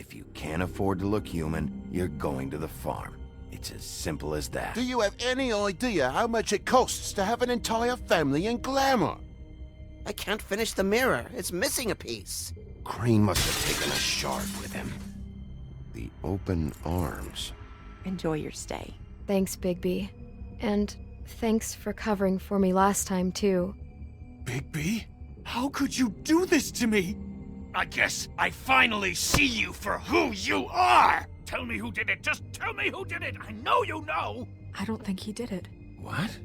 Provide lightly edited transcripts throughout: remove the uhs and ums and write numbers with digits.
If you can't afford to look human, you're going to the farm. It's as simple as that. Do you have any idea how much it costs to have an entire family in Glamour? I can't finish the mirror. It's missing a piece. Crane must have taken a shard with him. The open arms. Enjoy your stay. Thanks, Bigby. And thanks for covering for me last time, too. Bigby? How could you do this to me? I guess I finally see you for who you are! Tell me who did it! Just tell me who did it! I know you know! I don't think he did it. What?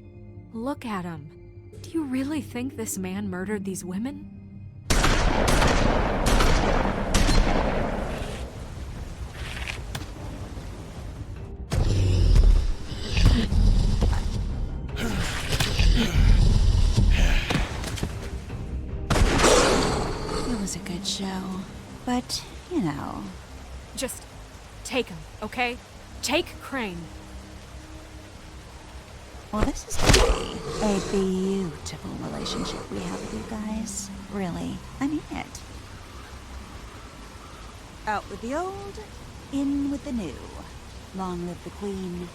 Look at him. Do you really think this man murdered these women? It was a good show. But, you know... Just take him, okay? Take Crane. Well, this is gonna be a beautiful relationship we have with you guys. Really. I mean it. Out with the old, in with the new. Long live the Queen.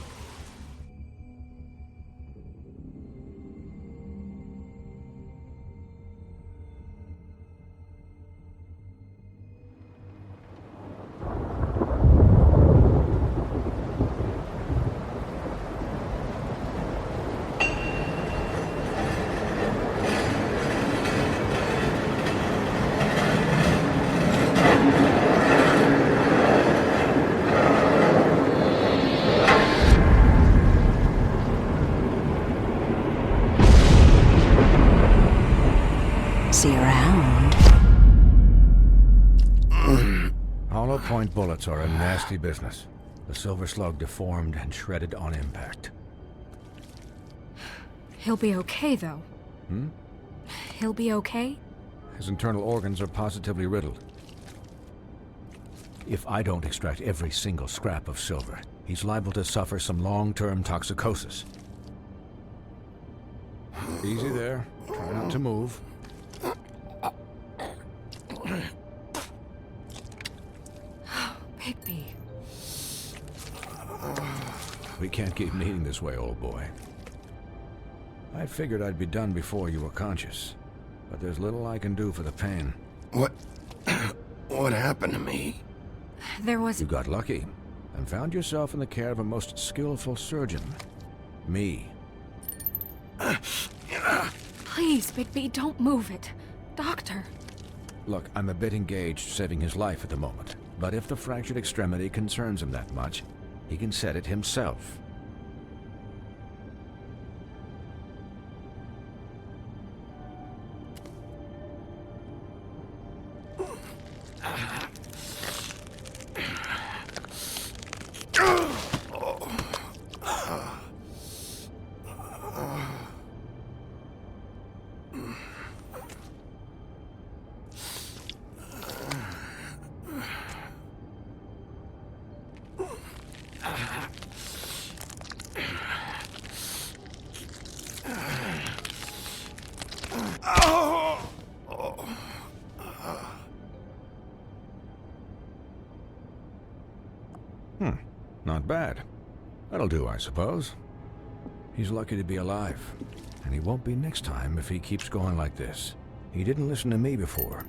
See you around. Hollow point bullets are a nasty business. The Silver Slug deformed and shredded on impact. He'll be okay, though. He'll be okay? His internal organs are positively riddled. If I don't extract every single scrap of silver, he's liable to suffer some long-term toxicosis. Easy there. Try not to move. Bigby. We can't keep meeting this way, old boy. I figured I'd be done before you were conscious, but there's little I can do for the pain. What happened to me? There was... You got lucky and found yourself in the care of a most skillful surgeon. Me. Please, Bigby, don't move it. Doctor. Look, I'm a bit engaged saving his life at the moment, but if the fractured extremity concerns him that much, he can set it himself. Not bad. That'll do, I suppose. He's lucky to be alive, and he won't be next time if he keeps going like this. He didn't listen to me before.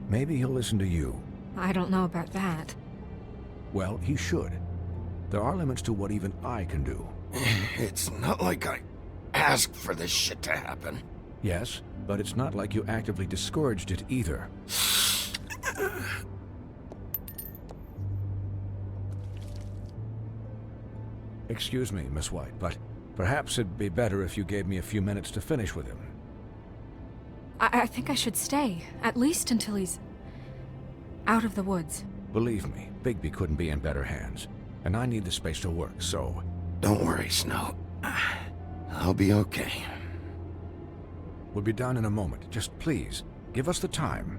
Maybe he'll listen to you. I don't know about that. Well, he should. There are limits to what even I can do. It's not like I asked for this shit to happen. Yes, but it's not like you actively discouraged it either. Excuse me, Miss White, but perhaps it'd be better if you gave me a few minutes to finish with him. I think I should stay, at least until he's out of the woods. Believe me, Bigby couldn't be in better hands, and I need the space to work, so... Don't worry, Snow. I'll be okay. We'll be done in a moment. Just please, give us the time.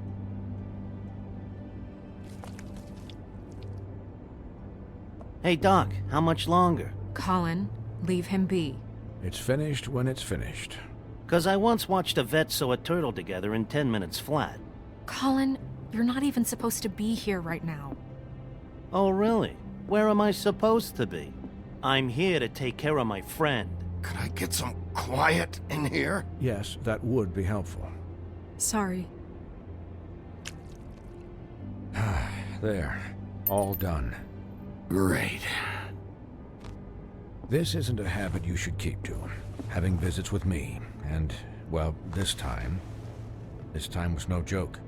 Hey, Doc, how much longer? Colin, leave him be. It's finished when it's finished. 'Cause I once watched a vet sew a turtle together in 10 minutes flat. Colin, you're not even supposed to be here right now. Oh, really? Where am I supposed to be? I'm here to take care of my friend. Could I get some quiet in here? Yes, that would be helpful. Sorry. There. All done. Great. This isn't a habit you should keep to. Having visits with me. And, well, this time was no joke.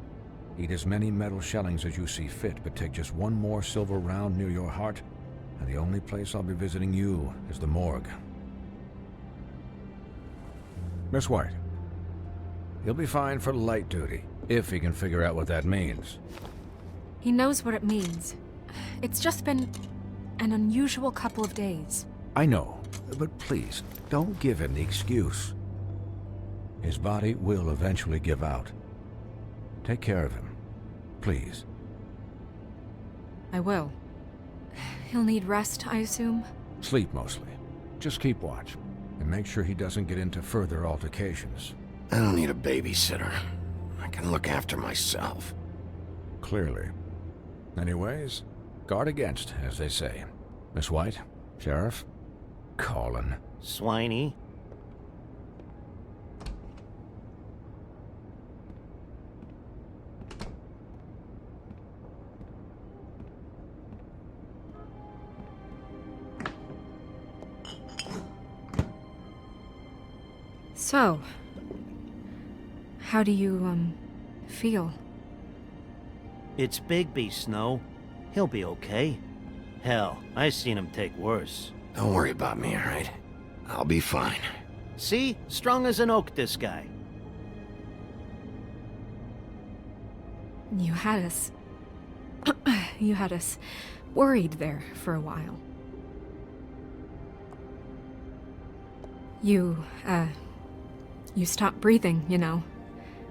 Eat as many metal shellings as you see fit, but take just one more silver round near your heart, and the only place I'll be visiting you is the morgue. Miss White. He'll be fine for light duty, if he can figure out what that means. He knows what it means. It's just been an unusual couple of days. I know, but please, don't give him the excuse. His body will eventually give out. Take care of him, please. I will. He'll need rest, I assume? Sleep mostly. Just keep watch, and make sure he doesn't get into further altercations. I don't need a babysitter. I can look after myself. Clearly. Anyways, guard against, as they say. Miss White, Sheriff, Colin. Swiney. So, how do you, feel? It's Bigby, Snow. He'll be okay. Hell, I seen him take worse. Don't worry about me, alright? I'll be fine. See? Strong as an oak, this guy. You had us... you had us worried there for a while. You stopped breathing, you know,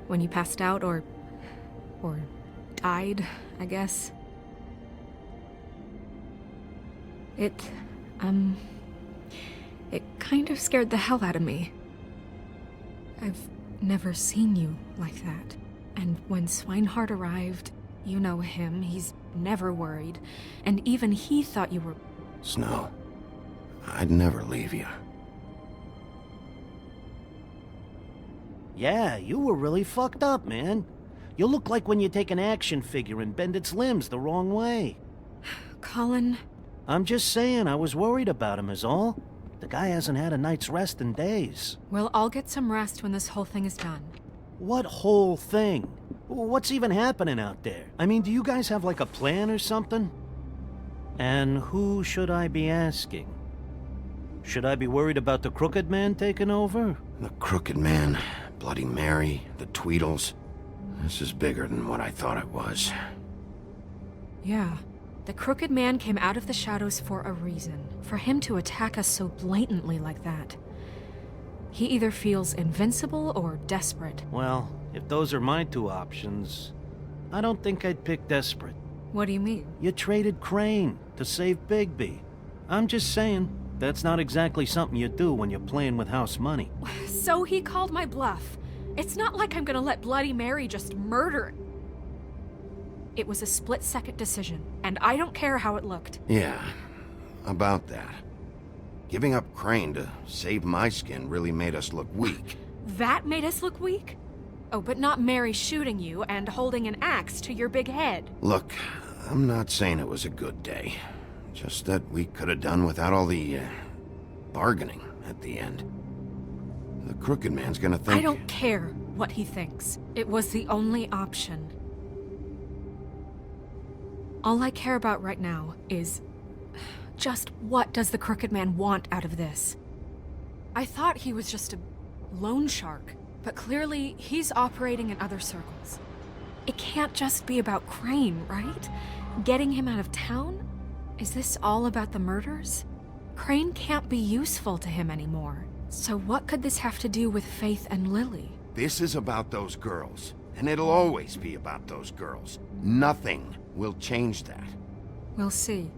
when you passed out or died, I guess. It kind of scared the hell out of me. I've never seen you like that. And when Swinehart arrived, you know him, he's never worried. And even he thought you were... Snow, I'd never leave you. Yeah, you were really fucked up, man. You look like when you take an action figure and bend its limbs the wrong way. Colin... I'm just saying, I was worried about him is all. The guy hasn't had a night's rest in days. We'll all get some rest when this whole thing is done. What whole thing? What's even happening out there? I mean, do you guys have like a plan or something? And who should I be asking? Should I be worried about the Crooked Man taking over? The Crooked Man, Bloody Mary, the Tweedles. This is bigger than what I thought it was. Yeah. The Crooked Man came out of the shadows for a reason. For him to attack us so blatantly like that. He either feels invincible or desperate. Well, if those are my two options, I don't think I'd pick desperate. What do you mean? You traded Crane to save Bigby. I'm just saying, that's not exactly something you do when you're playing with house money. So he called my bluff. It's not like I'm gonna let Bloody Mary just murder... It was a split-second decision, and I don't care how it looked. Yeah, about that. Giving up Crane to save my skin really made us look weak. That made us look weak? Oh, but not Mary shooting you and holding an axe to your big head. Look, I'm not saying it was a good day. Just that we could have done without all the, bargaining at the end. The Crooked Man's gonna think... I don't care what he thinks. It was the only option. All I care about right now is... just what does the Crooked Man want out of this? I thought he was just a loan shark, but clearly he's operating in other circles. It can't just be about Crane, right? Getting him out of town? Is this all about the murders? Crane can't be useful to him anymore. So what could this have to do with Faith and Lily? This is about those girls, and it'll always be about those girls. Nothing will change that. We'll see.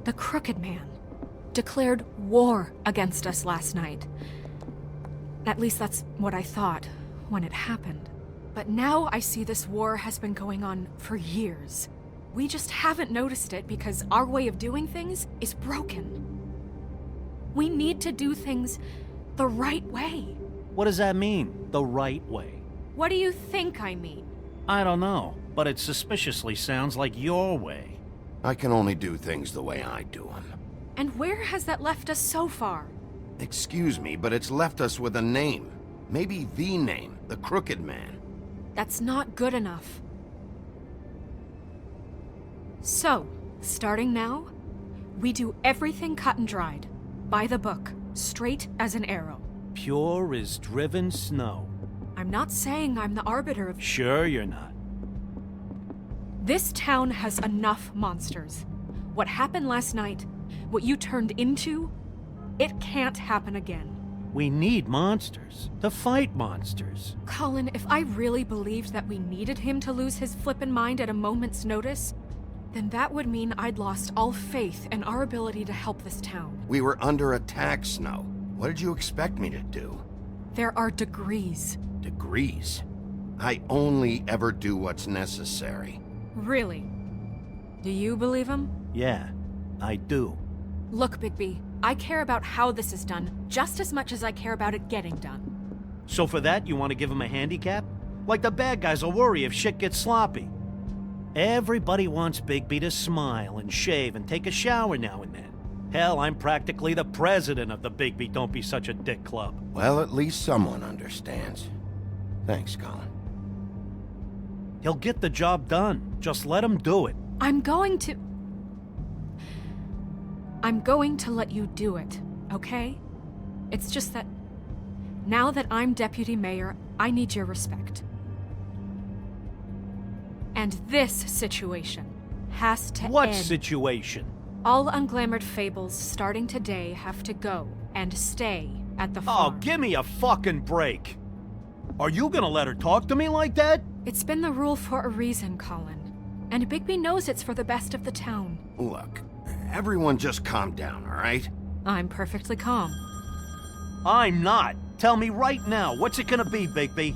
The Crooked Man declared war against us last night. At least that's what I thought when it happened. But now I see this war has been going on for years. We just haven't noticed it because our way of doing things is broken. We need to do things the right way. What does that mean, the right way? What do you think I mean? I don't know, but it suspiciously sounds like your way. I can only do things the way I do them. And where has that left us so far? Excuse me, but it's left us with a name. Maybe the name, the Crooked Man. That's not good enough. So, starting now, we do everything cut and dried. By the book, straight as an arrow. Pure as driven snow. I'm not saying I'm the arbiter of... Sure you're not. This town has enough monsters. What happened last night, what you turned into, it can't happen again. We need monsters. To fight monsters. Colin, if I really believed that we needed him to lose his flippin' mind at a moment's notice, then that would mean I'd lost all faith in our ability to help this town. We were under attack, Snow. What did you expect me to do? There are degrees. Degrees? I only ever do what's necessary. Really? Do you believe him? Yeah, I do. Look, Bigby, I care about how this is done just as much as I care about it getting done. So for that, you want to give him a handicap? Like the bad guys will worry if shit gets sloppy. Everybody wants Bigby to smile and shave and take a shower now and then. Hell, I'm practically the president of the Bigby Don't Be Such a Dick Club. Well, at least someone understands. Thanks, Colin. He'll get the job done. Just let him do it. I'm going to let you do it, okay? It's just that now that I'm deputy mayor, I need your respect. And this situation has to end. What situation? All unglamored fables starting today have to go and stay at the Oh, farm. give me a fucking break. Are you gonna let her talk to me like that? It's been the rule for a reason, Colin. And Bigby knows it's for the best of the town. Look, everyone just calm down, all right? I'm perfectly calm. I'm not. Tell me right now, what's it gonna be, Bigby?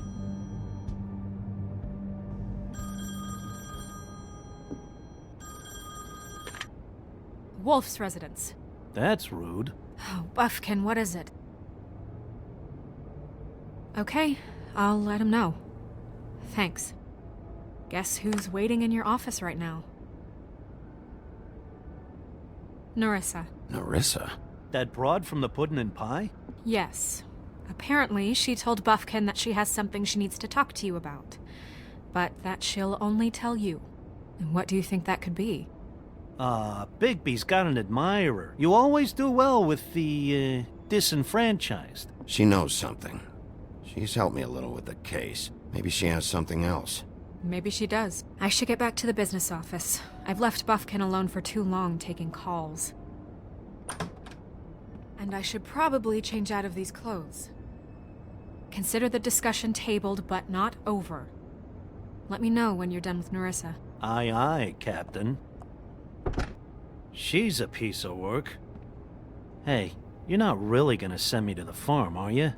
Wolf's residence. That's rude. Oh, Buffkin, what is it? Okay, I'll let him know. Thanks. Guess who's waiting in your office right now? Nerissa. Nerissa? That broad from the Puddin' and Pie? Yes. Apparently, she told Buffkin that she has something she needs to talk to you about. But that she'll only tell you. And what do you think that could be? Bigby's got an admirer. You always do well with the, disenfranchised. She knows something. She's helped me a little with the case. Maybe she has something else. Maybe she does. I should get back to the business office. I've left Buffkin alone for too long taking calls. And I should probably change out of these clothes. Consider the discussion tabled, but not over. Let me know when you're done with Nerissa. Aye, aye, Captain. She's a piece of work. Hey, you're not really gonna send me to the farm, are you?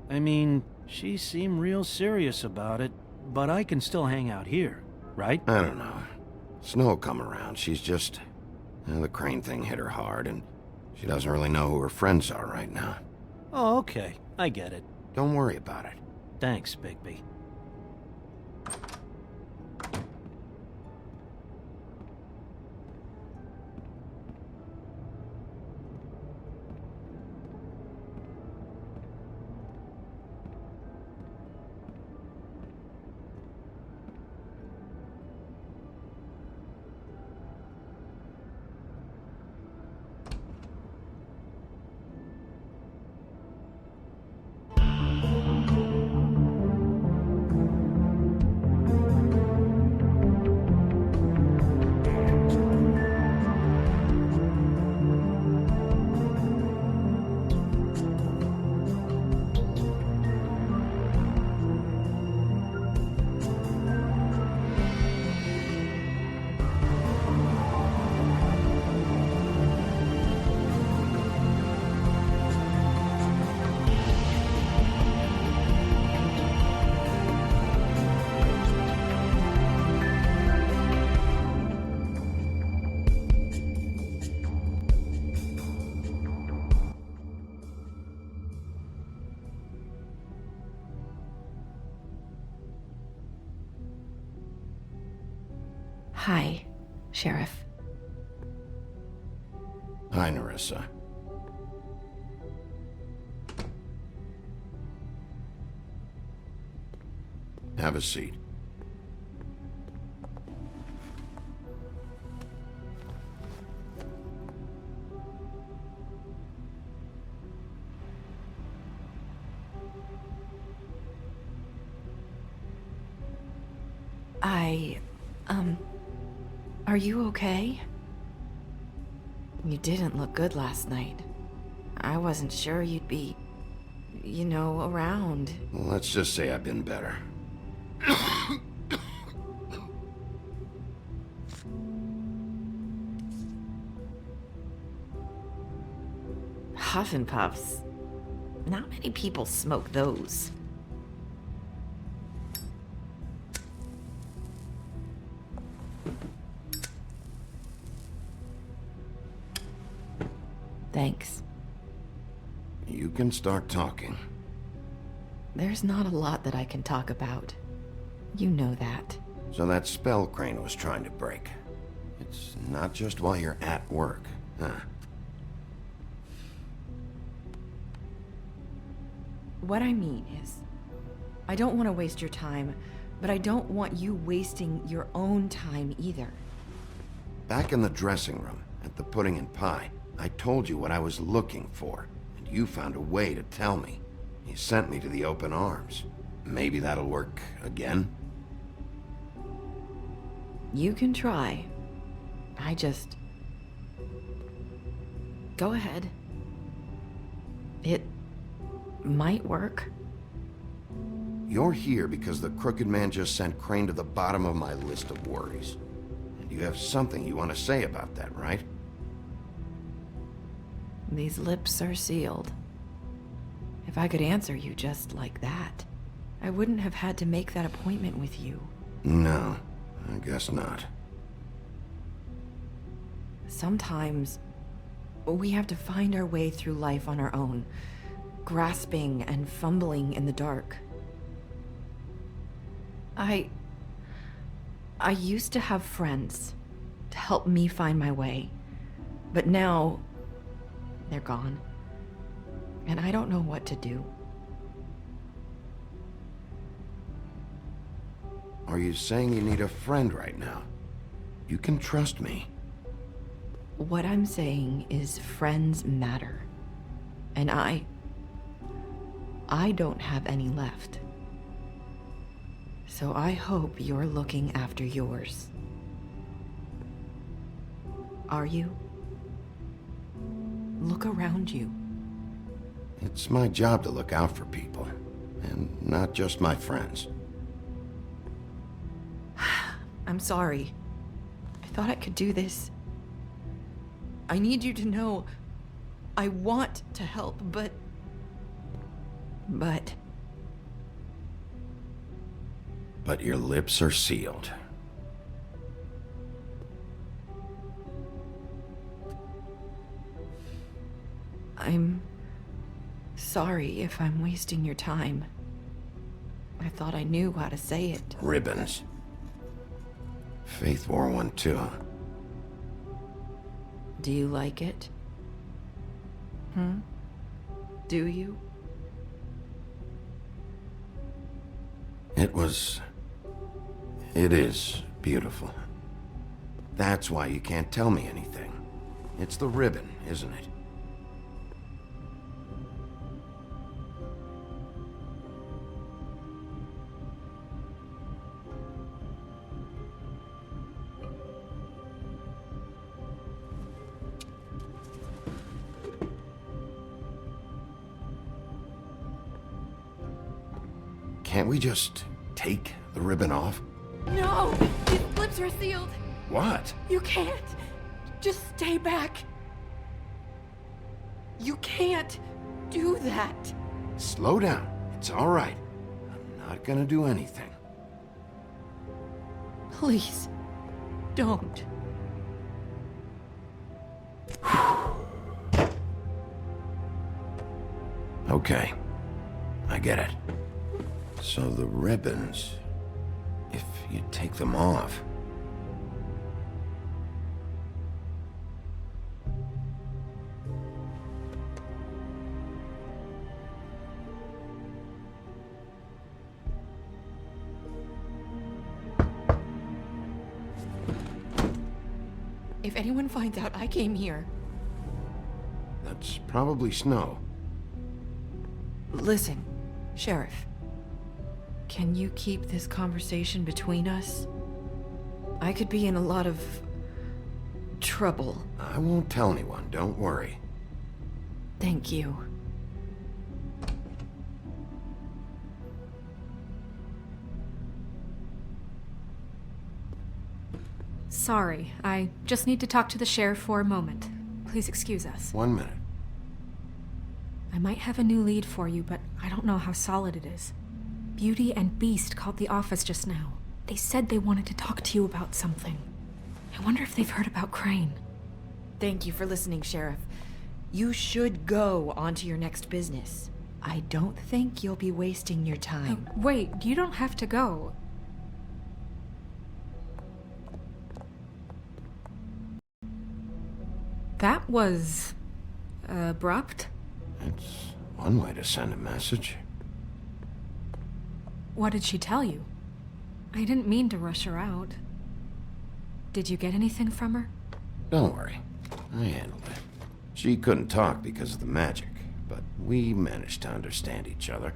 I mean, she seemed real serious about it, but I can still hang out here, right? I don't know. Snow will come around. She's just... the Crane thing hit her hard, and she doesn't really know who her friends are right now. Oh, okay. I get it. Don't worry about it. Thanks, Bigby. Hi, Sheriff. Hi, Nerissa. Have a seat. Are you okay? You didn't look good last night. I wasn't sure you'd be, around. Well, let's just say I've been better. Huff and Puffs. Not many people smoke those. Thanks. You can start talking. There's not a lot that I can talk about. You know that. So that spell Crane was trying to break. It's not just while you're at work, huh? What I mean is, I don't want to waste your time, but I don't want you wasting your own time either. Back in the dressing room, at the Pudding and Pie, I told you what I was looking for, and you found a way to tell me. You sent me to the open arms. Maybe that'll work again? You can try. Go ahead. It might work. You're here because the Crooked Man just sent Crane to the bottom of my list of worries. And you have something you want to say about that, right? These lips are sealed. If I could answer you just like that, I wouldn't have had to make that appointment with you. No, I guess not. Sometimes, we have to find our way through life on our own, grasping and fumbling in the dark. I used to have friends to help me find my way, but now they're gone, and I don't know what to do. Are you saying you need a friend right now? You can trust me. What I'm saying is friends matter, and I don't have any left. So I hope you're looking after yours. Are you? Look around you. It's my job to look out for people, and not just my friends. I'm sorry. I thought I could do this. I need you to know I want to help, but your lips are sealed. I'm sorry if I'm wasting your time. I thought I knew how to say it. Ribbons. Faith wore one too. Do you like it? Do you? It is beautiful. That's why you can't tell me anything. It's the ribbon, isn't it? Can't we just take the ribbon off? No! These lips are sealed! What? You can't! Just stay back! You can't do that! Slow down. It's all right. I'm not gonna do anything. Please, don't. Okay. I get it. So the ribbons, if you take them off, If anyone finds out I came here... That's probably Snow. Listen, Sheriff. Can you keep this conversation between us? I could be in a lot of... trouble. I won't tell anyone, don't worry. Thank you. Sorry, I just need to talk to the sheriff for a moment. Please excuse us. 1 minute. I might have a new lead for you, but I don't know how solid it is. Beauty and Beast called the office just now. They said they wanted to talk to you about something. I wonder if they've heard about Crane. Thank you for listening, Sheriff. You should go on to your next business. I don't think you'll be wasting your time. Wait, you don't have to go. That was... abrupt? It's one way to send a message. What did she tell you? I didn't mean to rush her out. Did you get anything from her? Don't worry. I handled it. She couldn't talk because of the magic, but we managed to understand each other.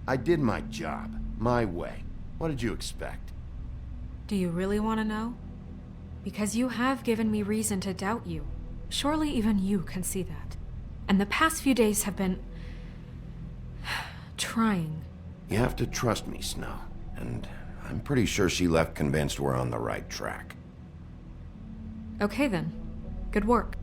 I did my job, my way. What did you expect? Do you really want to know? Because you have given me reason to doubt you. Surely even you can see that. And the past few days have been... trying. You have to trust me, Snow. And I'm pretty sure she left convinced we're on the right track. Okay then. Good work.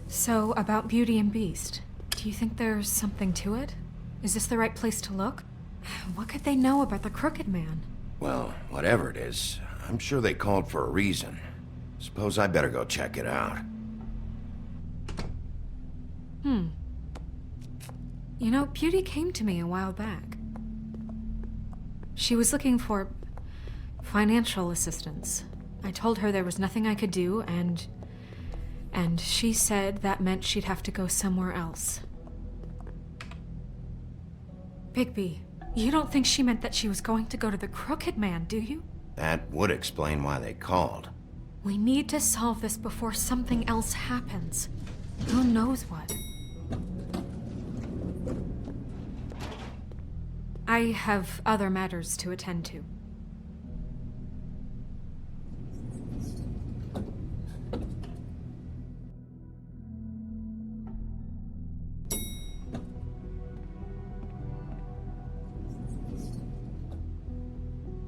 So, about Beauty and Beast. Do you think there's something to it? Is this the right place to look? What could they know about the Crooked Man? Well, whatever it is, I'm sure they called for a reason. Suppose I better go check it out. You know, Beauty came to me a while back. She was looking for financial assistance. I told her there was nothing I could do, and she said that meant she'd have to go somewhere else. Bigby, you don't think she meant that she was going to go to the Crooked Man, do you? That would explain why they called. We need to solve this before something else happens. Who knows what? I have other matters to attend to.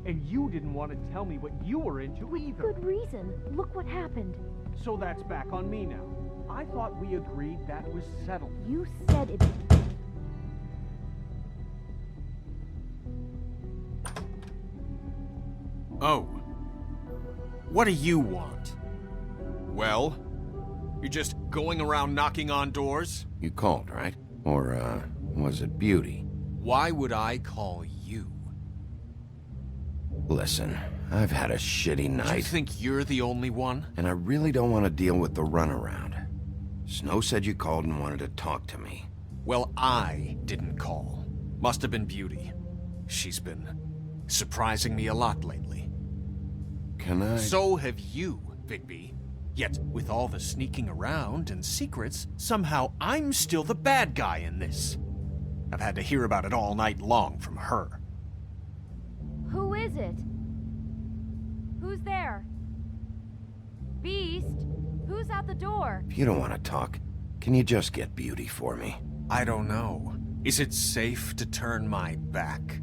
And you didn't want to tell me what you were into either. Good reason. Look what happened. So that's back on me now. I thought we agreed that was settled. You said it. Oh. What do you want? Well? You're just going around knocking on doors? You called, right? Or, was it Beauty? Why would I call you? Listen, I've had a shitty night. You think you're the only one? And I really don't want to deal with the runaround. Snow said you called and wanted to talk to me. Well, I didn't call. Must have been Beauty. She's been surprising me a lot lately. Can I... So have you, Bigby. Yet, with all the sneaking around and secrets, somehow I'm still the bad guy in this. I've had to hear about it all night long from her. Who is it? Who's there? Beast? Who's out the door? If you don't want to talk, can you just get Beauty for me? I don't know. Is it safe to turn my back?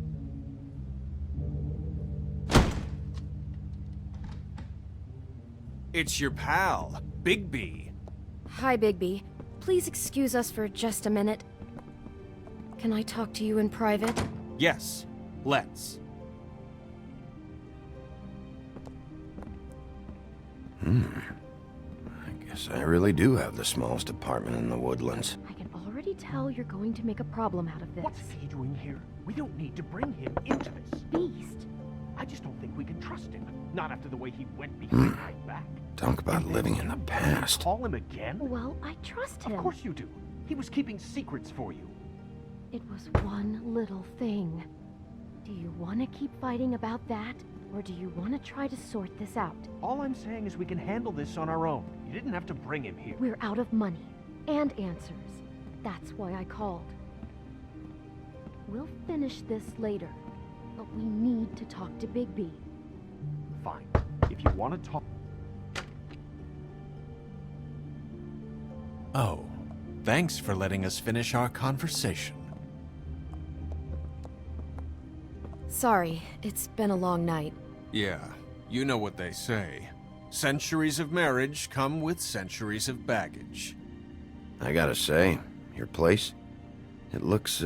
It's your pal, Bigby. Hi, Bigby. Please excuse us for just a minute. Can I talk to you in private? Yes, let's. I guess I really do have the smallest apartment in the Woodlands. I can already tell you're going to make a problem out of this. What's he doing here? We don't need to bring him into this. Beast. I just don't think we can trust him. Not after the way he went behind my back. Talk about living in the past. Call him again? Well, I trust him. Of course you do. He was keeping secrets for you. It was one little thing. Do you want to keep fighting about that? Or do you want to try to sort this out? All I'm saying is we can handle this on our own. You didn't have to bring him here. We're out of money and answers. That's why I called. We'll finish this later, but we need to talk to Bigby. Fine. If you want to talk... Oh, thanks for letting us finish our conversation. Sorry, it's been a long night. Yeah, you know what they say. Centuries of marriage come with centuries of baggage. I gotta say, your place, it looks,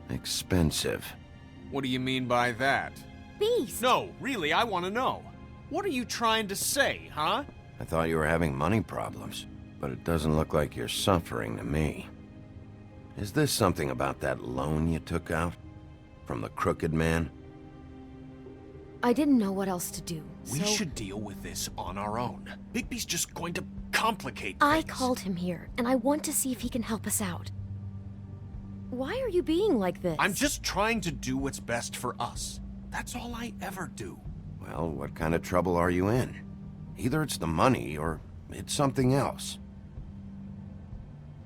expensive. What do you mean by that? Beast! No, really, I want to know. What are you trying to say, huh? I thought you were having money problems, but it doesn't look like you're suffering to me. Is this something about that loan you took out? From the Crooked Man? I didn't know what else to do, We so should deal with this on our own. Bigby's just going to complicate I things. called him here, and I want to see if he can help us out. Why are you being like this? I'm just trying to do what's best for us. That's all I ever do. Well, what kind of trouble are you in? Either it's the money, or it's something else.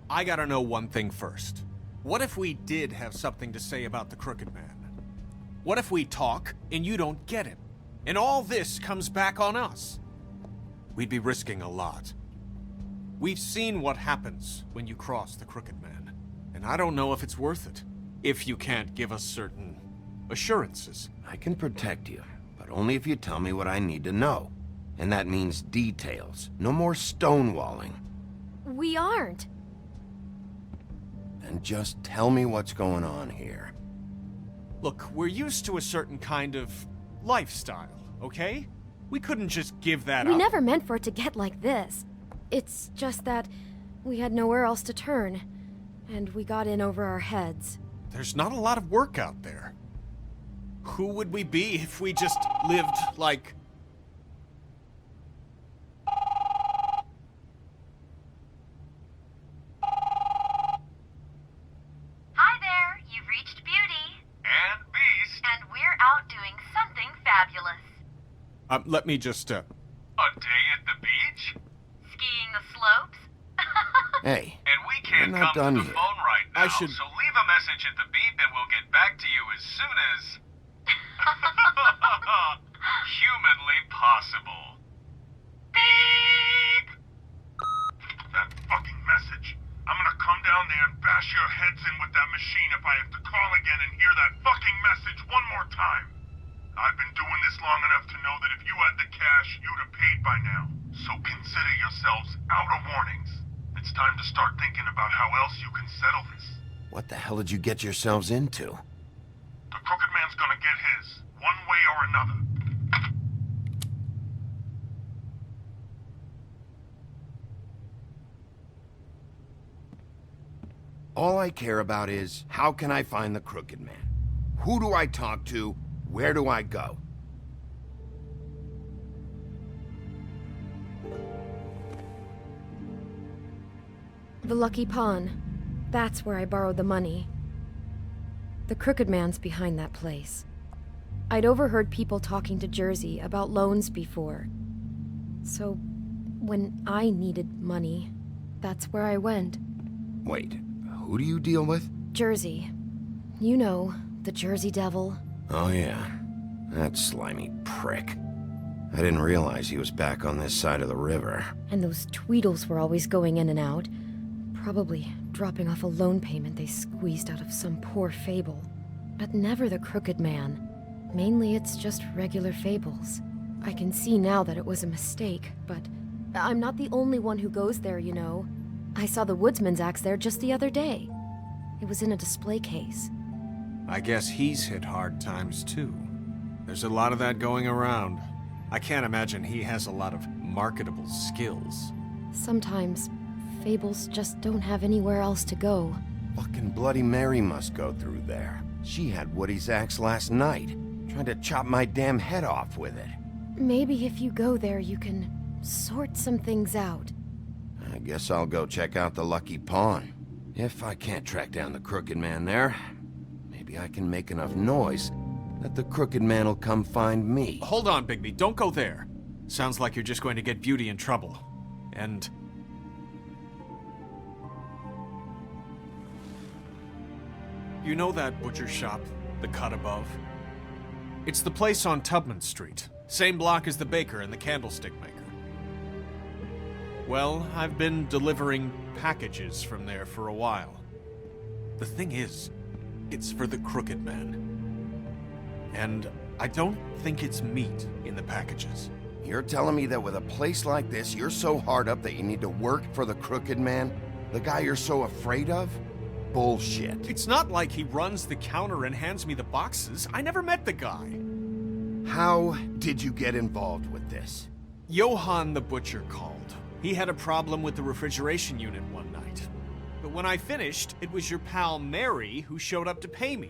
I gotta know one thing first. What if we did have something to say about the Crooked Man? What if we talk, and you don't get him? And all this comes back on us? We'd be risking a lot. We've seen what happens when you cross the Crooked Man, and I don't know if it's worth it, if you can't give us certain assurances. I can protect you, but only if you tell me what I need to know. And that means details. No more stonewalling. We aren't. Then just tell me what's going on here. Look, we're used to a certain kind of lifestyle, okay? We couldn't just give that up. We never meant for it to get like this. It's just that we had nowhere else to turn, and we got in over our heads. There's not a lot of work out there. Who would we be if we just lived like... Hi there, you've reached Beauty. And Beast. And we're out doing something fabulous. let me just, A day at the beach? Skiing the slopes? Hey, And we can't we're not come done to the yet. phone right now, I should- so leave a message at the beep and we'll get back to you as soon as... humanly possible. Beep! That fucking message. I'm gonna come down there and bash your heads in with that machine if I have to call again and hear that fucking message one more time. I've been doing this long enough to know that if you had the cash, you'd have paid by now. So consider yourselves out of warnings. It's time to start thinking about how else you can settle this. What the hell did you get yourselves into? The Crooked Man's gonna get his, one way or another. All I care about is, how can I find the Crooked Man? Who do I talk to? Where do I go? The Lucky Pawn. That's where I borrowed the money. The Crooked Man's behind that place. I'd overheard people talking to Jersey about loans before. So, when I needed money, that's where I went. Wait, who do you deal with? Jersey. You know, the Jersey Devil. Oh yeah, that slimy prick. I didn't realize he was back on this side of the river. And those Tweedles were always going in and out. Probably dropping off a loan payment they squeezed out of some poor fable. But never the Crooked Man. Mainly it's just regular fables. I can see now that it was a mistake, but I'm not the only one who goes there, you know. I saw the woodsman's axe there just the other day. It was in a display case. I guess he's hit hard times too. There's a lot of that going around. I can't imagine he has a lot of marketable skills. Sometimes, fables just don't have anywhere else to go. Fucking Bloody Mary must go through there. She had Woody's axe last night, trying to chop my damn head off with it. Maybe if you go there, you can sort some things out. I guess I'll go check out the Lucky Pawn. If I can't track down the Crooked Man there, maybe maybe I can make enough noise that the Crooked Man will come find me. Hold on, Bigby. Don't go there. Sounds like you're just going to get Beauty in trouble. And... you know that butcher shop, the cut above? It's the place on Tubman Street. Same block as the baker and the candlestick maker. Well, I've been delivering packages from there for a while. The thing is, it's for the Crooked Man. And I don't think it's meat in the packages. You're telling me that with a place like this, you're so hard up that you need to work for the Crooked Man? The guy you're so afraid of? Bullshit. It's not like he runs the counter and hands me the boxes. I never met the guy. How did you get involved with this? Johann the butcher called. He had a problem with the refrigeration unit one night. But when I finished, it was your pal Mary who showed up to pay me.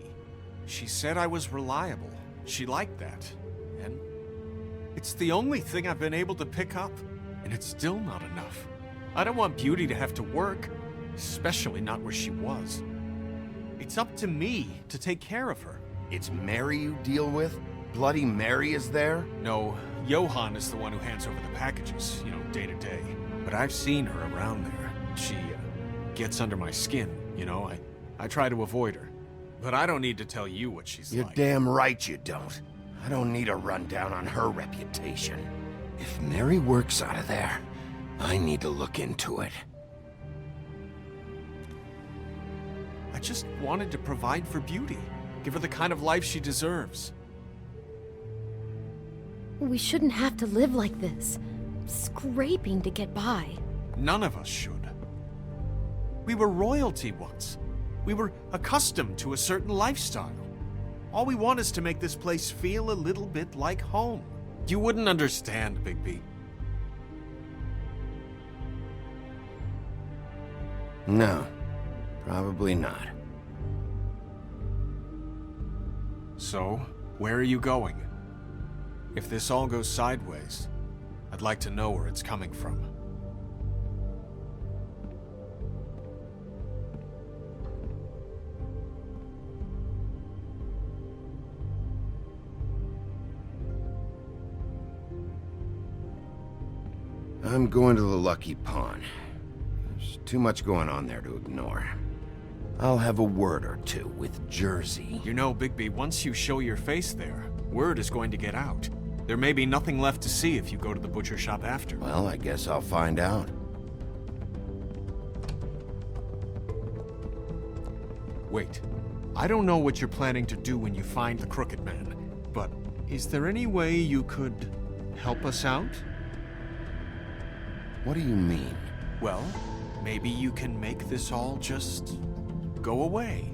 She said I was reliable. She liked that. And it's the only thing I've been able to pick up. And it's still not enough. I don't want Beauty to have to work, especially not where she was. It's up to me to take care of her. It's Mary you deal with? Bloody Mary is there? No, Johann is the one who hands over the packages, day to day. But I've seen her around there. She gets under my skin, I try to avoid her. But I don't need to tell you what she's You're like. damn right you don't. I don't need a rundown on her reputation. If Mary works out of there, I need to look into it. I just wanted to provide for Beauty. Give her the kind of life she deserves. We shouldn't have to live like this, scraping to get by. None of us should. We were royalty once. We were accustomed to a certain lifestyle. All we want is to make this place feel a little bit like home. You wouldn't understand, Bigby. No, probably not. So, where are you going? If this all goes sideways, I'd like to know where it's coming from. I'm going to the Lucky Pawn. There's too much going on there to ignore. I'll have a word or two with Jersey. You know, Bigby, once you show your face there, word is going to get out. There may be nothing left to see if you go to the butcher shop after. Well, I guess I'll find out. Wait. I don't know what you're planning to do when you find the Crooked Man, but is there any way you could help us out? What do you mean? Well, maybe you can make this all just go away.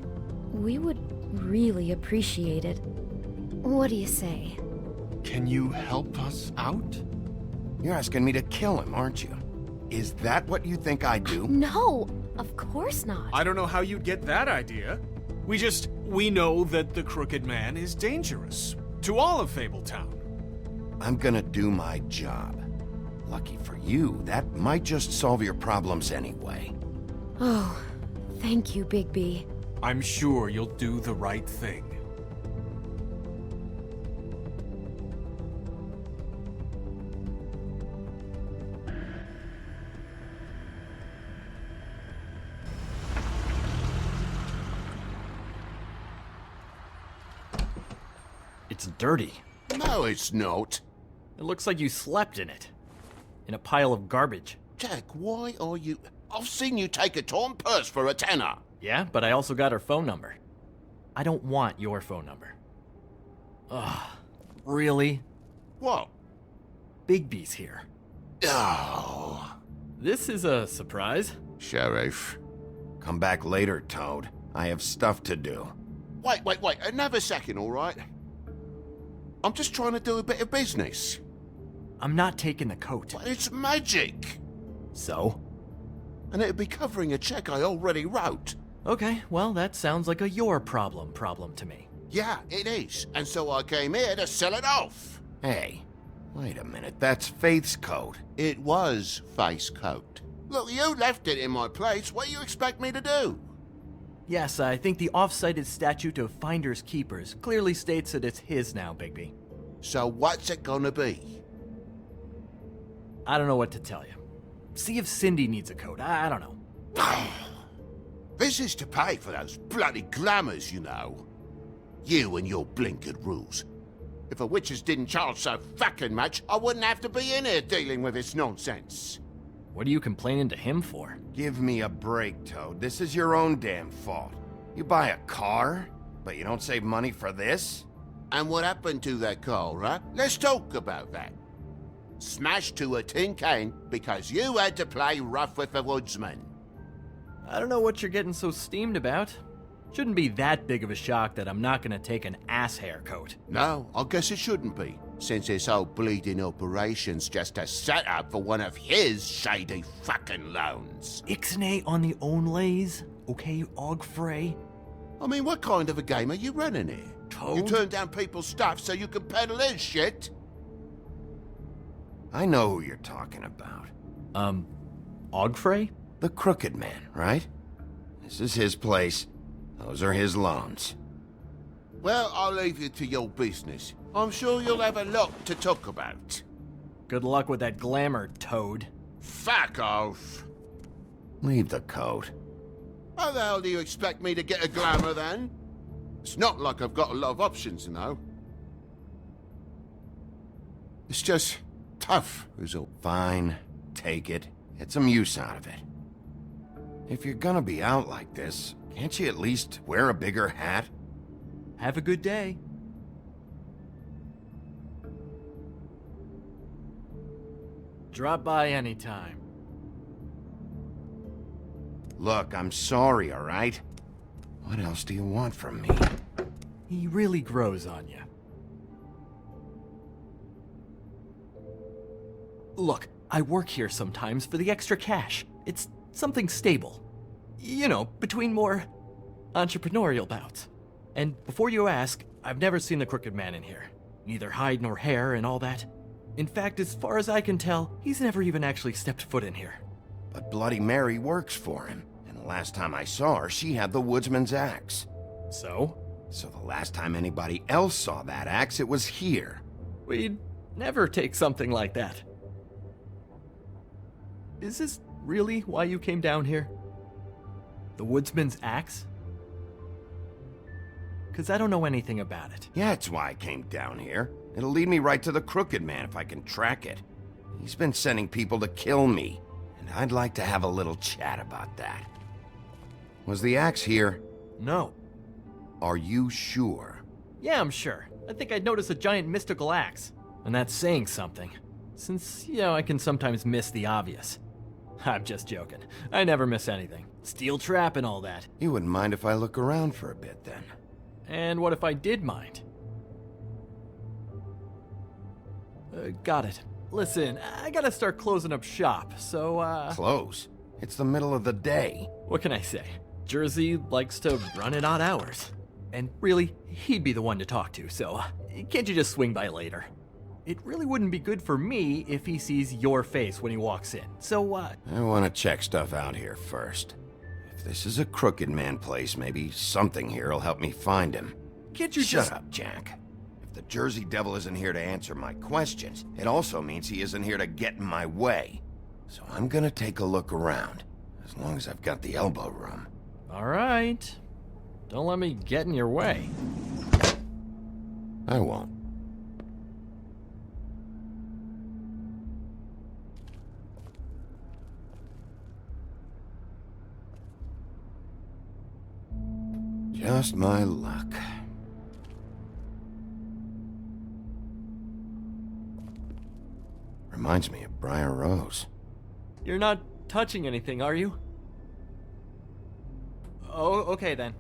We would really appreciate it. What do you say? Can you help us out? You're asking me to kill him, aren't you? Is that what you think I do? No, of course not. I don't know how you'd get that idea. We know that the Crooked Man is dangerous. To all of Fabletown. I'm gonna do my job. Lucky for you, that might just solve your problems anyway. Oh, thank you, Bigby. I'm sure you'll do the right thing. It's dirty. No, it's not. It looks like you slept in it. In a pile of garbage. Jack, why are you... I've seen you take a torn purse for a tenner. Yeah, but I also got her phone number. I don't want your phone number. Ugh, really? What? Bigby's here. Oh. This is a surprise. Sheriff. Come back later, Toad. I have stuff to do. Wait, another second, all right? I'm just trying to do a bit of business. I'm not taking the coat. But it's magic. So? And it'd be covering a check I already wrote. Okay, well, that sounds like a your problem to me. Yeah, it is. And so I came here to sell it off. Hey, wait a minute. That's Faith's coat. It was Faith's coat. Look, you left it in my place. What do you expect me to do? Yes, I think the off-cited statute of Finders Keepers clearly states that it's his now, Bigby. So what's it gonna be? I don't know what to tell you. See if Cindy needs a coat. I don't know. This is to pay for those bloody glamours, you know. You and your blinkered rules. If the witches didn't charge so fucking much, I wouldn't have to be in here dealing with this nonsense. What are you complaining to him for? Give me a break, Toad. This is your own damn fault. You buy a car, but you don't save money for this? And what happened to that car, huh? Let's talk about that. Smashed to a tin can because you had to play rough with the woodsman. I don't know what you're getting so steamed about. Shouldn't be that big of a shock that I'm not gonna take an ass haircoat. No, I guess it shouldn't be, since this whole bleeding operation's just a setup for one of his shady fucking loans. Ixnay on the onlays, okay, Ogfrey? I mean, what kind of a game are you running here? Toad? You turn down people's stuff so you can peddle his shit? I know who you're talking about. Ogfrey? The Crooked Man, right? This is his place. Those are his loans. Well, I'll leave you to your business. I'm sure you'll have a lot to talk about. Good luck with that glamour, Toad. Fuck off. Leave the coat. How the hell do you expect me to get a glamour then? It's not like I've got a lot of options, you know. It's just tough, is all. Fine. Take it. Get some use out of it. If you're gonna be out like this, can't you at least wear a bigger hat? Have a good day. Drop by anytime. Look, I'm sorry, all right? What else do you want from me? He really grows on you. Look, I work here sometimes for the extra cash. It's something stable. You know, between more entrepreneurial bouts. And before you ask, I've never seen the Crooked Man in here. Neither hide nor hair and all that. In fact, as far as I can tell, he's never even actually stepped foot in here. But Bloody Mary works for him. And the last time I saw her, she had the woodsman's axe. So? So the last time anybody else saw that axe, it was here. We'd never take something like that. Is this really why you came down here? The woodsman's axe? 'Cause I don't know anything about it. Yeah, it's why I came down here. It'll lead me right to the Crooked Man if I can track it. He's been sending people to kill me, and I'd like to have a little chat about that. Was the axe here? No. Are you sure? Yeah, I'm sure. I think I'd noticed a giant mystical axe. And that's saying something. Since, you know, I can sometimes miss the obvious. I'm just joking. I never miss anything. Steel trap and all that. You wouldn't mind if I look around for a bit, then? And what if I did mind? Got it. Listen, I gotta start closing up shop, so, Close? It's the middle of the day. What can I say? Jersey likes to run at odd hours. And really, he'd be the one to talk to, so can't you just swing by later? It really wouldn't be good for me if he sees your face when he walks in, so, I want to check stuff out here first. If this is a Crooked Man place, maybe something here will help me find him. Can't you Shut up, Jack. If the Jersey Devil isn't here to answer my questions, it also means he isn't here to get in my way. So I'm gonna take a look around, as long as I've got the elbow room. All right. Don't let me get in your way. I won't. Just my luck. Reminds me of Briar Rose. You're not touching anything, are you? Oh, okay then.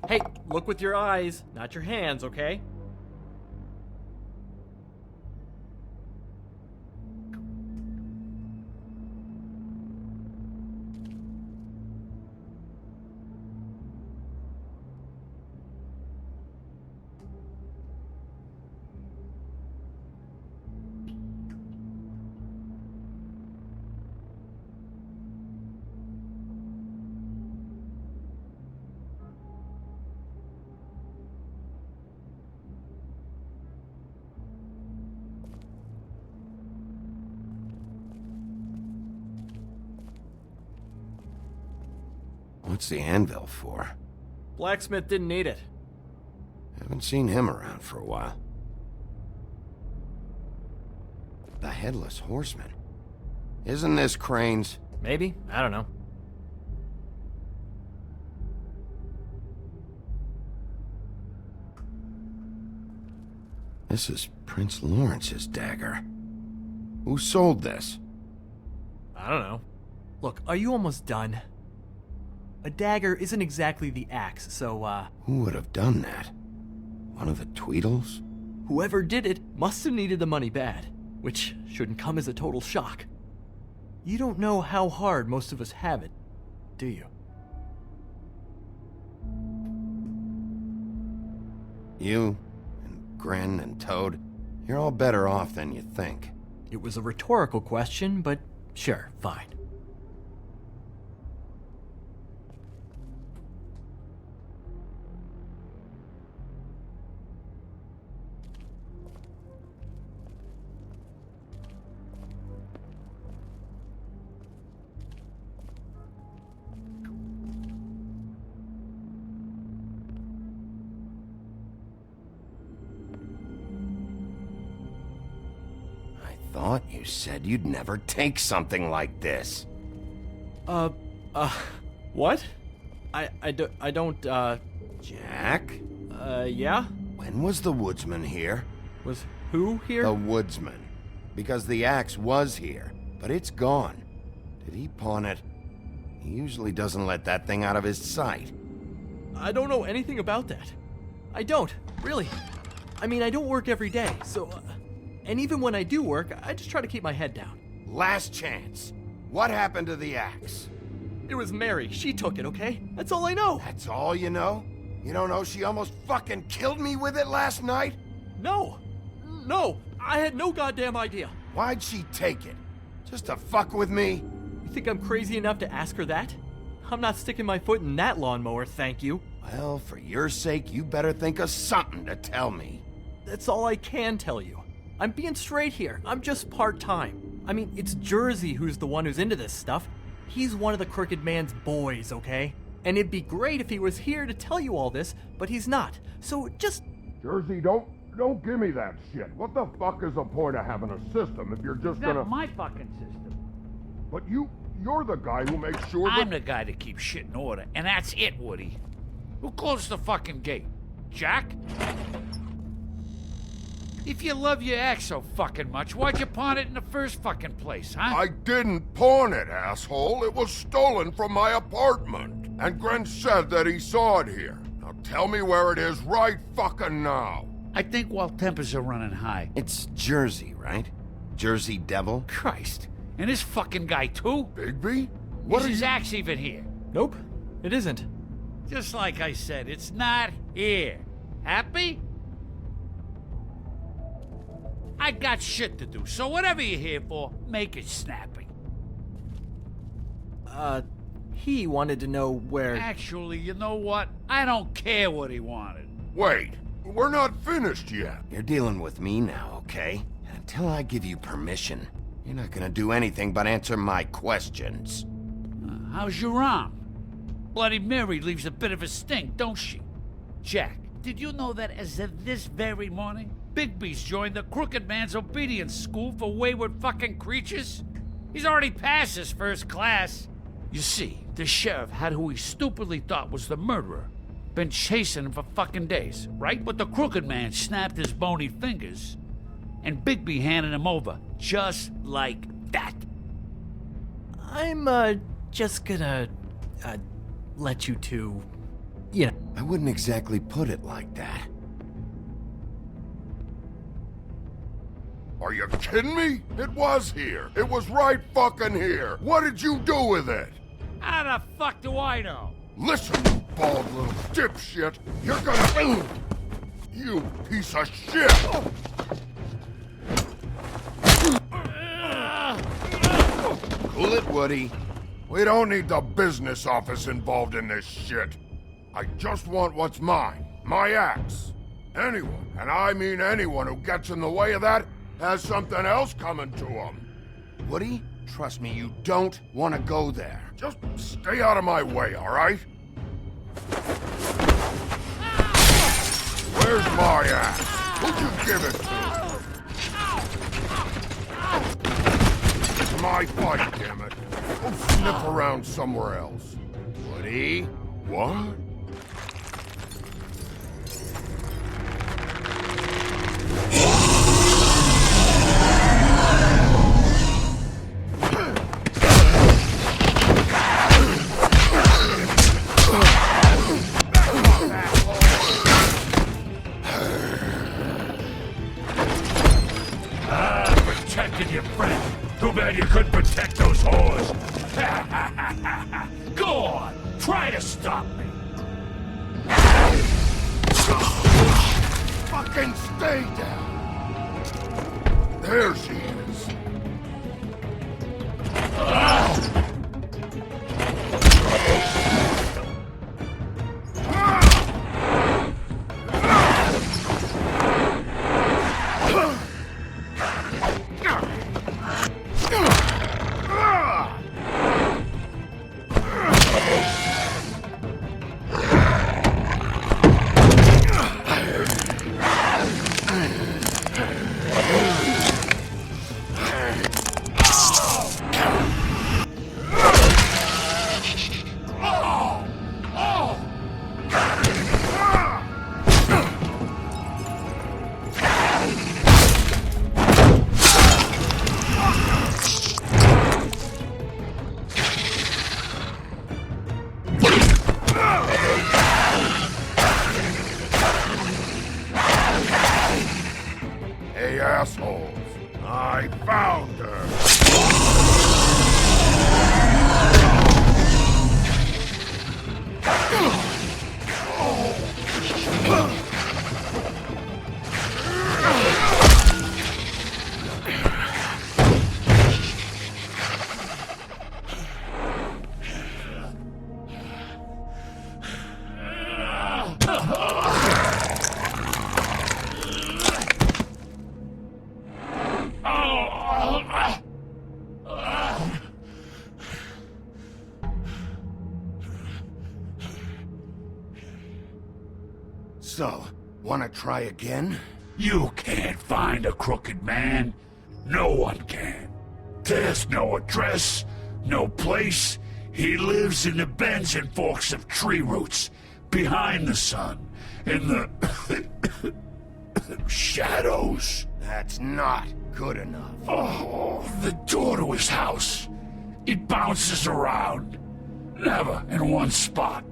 Hey, look with your eyes, not your hands, okay? What's the anvil for? Blacksmith didn't need it. Haven't seen him around for a while. The Headless Horseman. Isn't this Crane's? Maybe. I don't know. This is Prince Lawrence's dagger. Who sold this? I don't know. Look, are you almost done? A dagger isn't exactly the axe, so, Who would have done that? One of the Tweedles? whoever did it must have needed the money bad, which shouldn't come as a total shock. You don't know how hard most of us have it, do you? You, and Gren, and Toad, you're all better off than you think. It was a rhetorical question, but sure, fine. Thought you said you'd never take something like this. What? I don't, Jack? Yeah? When was the woodsman here? Was who here? The woodsman. Because the axe was here, but it's gone. Did he pawn it? He usually doesn't let that thing out of his sight. I don't know anything about that. I don't, really. I mean, I don't work every day, so... and even when I do work, I just try to keep my head down. Last chance. What happened to the axe? It was Mary. She took it, okay? That's all I know. That's all you know? You don't know she almost fucking killed me with it last night? No. No. I had no goddamn idea. Why'd she take it? Just to fuck with me? You think I'm crazy enough to ask her that? I'm not sticking my foot in that lawnmower, thank you. Well, for your sake, you better think of something to tell me. That's all I can tell you. I'm being straight here. I'm just part-time. I mean, it's Jersey who's the one who's into this stuff. He's one of the Crooked Man's boys, okay? And it'd be great if he was here to tell you all this, but he's not. So just... Jersey, don't give me that shit. What the fuck is the point of having a system if you're just gonna... That's my fucking system. But you're the guy who makes sure I'm the guy that keeps shit in order, and that's it, Woody. Who closed the fucking gate? Jack? If you love your axe so fucking much, why'd you pawn it in the first fucking place, huh? I didn't pawn it, asshole. It was stolen from my apartment. And Gren said that he saw it here. Now tell me where it is right fucking now. I think while tempers are running high. It's Jersey, right? Jersey Devil? Christ. And this fucking guy, too? Bigby? Is his axe even here? Nope, it isn't. Just like I said, it's not here. Happy? I got shit to do, so whatever you're here for, make it snappy. He wanted to know where... Actually, you know what? I don't care what he wanted. Wait, we're not finished yet. You're dealing with me now, okay? And until I give you permission, you're not gonna do anything but answer my questions. How's your arm? Bloody Mary leaves a bit of a stink, don't she? Jack, did you know that as of this very morning, Bigby's joined the Crooked Man's obedience school for wayward fucking creatures? He's already passed his first class. You see, the sheriff had who he stupidly thought was the murderer. Been chasing him for fucking days, right? But the Crooked Man snapped his bony fingers, and Bigby handed him over, just like that. I'm, just gonna, let you two, you know. I wouldn't exactly put it like that. Are you kidding me? It was here. It was right fucking here. What did you do with it? How the fuck do I know? Listen, you bald little dipshit. You're gonna... You piece of shit! Cool it, Woody. We don't need the business office involved in this shit. I just want what's mine. My axe. Anyone, and I mean anyone who gets in the way of that, has something else coming to them. Woody, Trust me, you don't want to go there. Just stay out of my way, all right? Where's my ass? Who'd you give it to? It's my fight, damn it. Go sniff around somewhere else. Woody? What? Protected your friend. Too bad you couldn't protect those whores. Go on, try to stop me. Fucking stay down. There she is. Hey, assholes. I found her. So, wanna try again? You can't find a crooked man. No one can. There's no address, no place. He lives in the bends and forks of tree roots, behind the sun, in the shadows. That's not good enough. Oh, the door to his house. It bounces around. Never in one spot.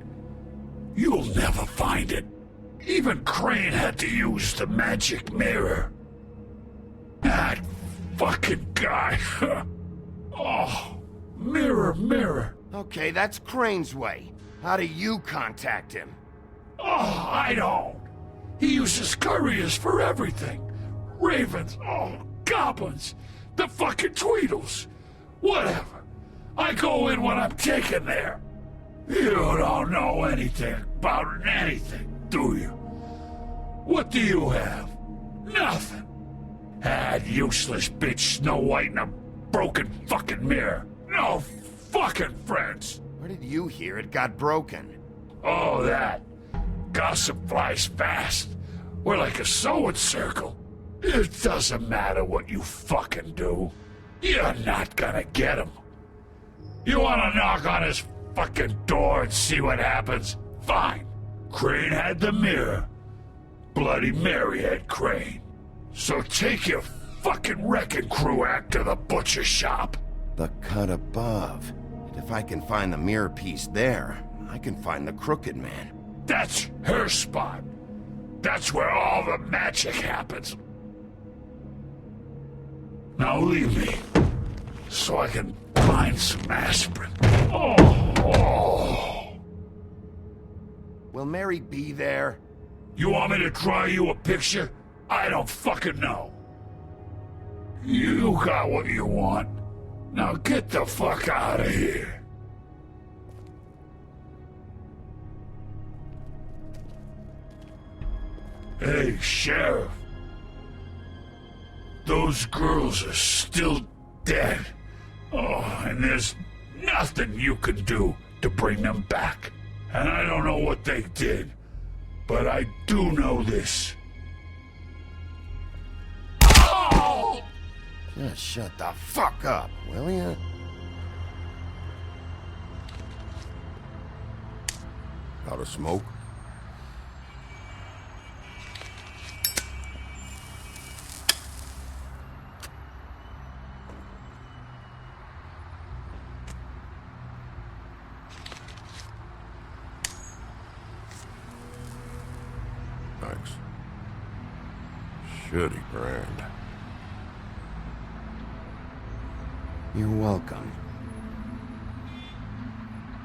You'll never find it. Even Crane had to use the magic mirror. That fucking guy. Oh, mirror, mirror. Okay, that's Crane's way. How do you contact him? Oh, I don't. He uses couriers for everything. Ravens, goblins, the fucking Tweedles. Whatever. I go in when I'm taken there. You don't know anything about anything, do you? What do you have? Nothing. That useless bitch Snow White and a broken fucking mirror. No fucking friends. Where did you hear it got broken? Oh, that. Gossip flies fast. We're like a sewing circle. It doesn't matter what you fucking do. You're not gonna get him. You wanna knock on his fucking door and see what happens? Fine. Crane had the mirror. Bloody Mary had Crane. So take your fucking wrecking crew act to the butcher shop. The cut above. And if I can find the mirror piece there, I can find the Crooked Man. That's her spot. That's where all the magic happens. Now leave me, so I can find some aspirin. Oh. Will Mary be there? You want me to draw you a picture? I don't fucking know. You got what you want. Now get the fuck out of here. Hey, Sheriff. Those girls are still dead. Oh, and there's nothing you can do to bring them back. And I don't know what they did, but I do know this. Oh! Just shut the fuck up, will ya? Got a smoke? Thanks. Shitty brand. You're welcome.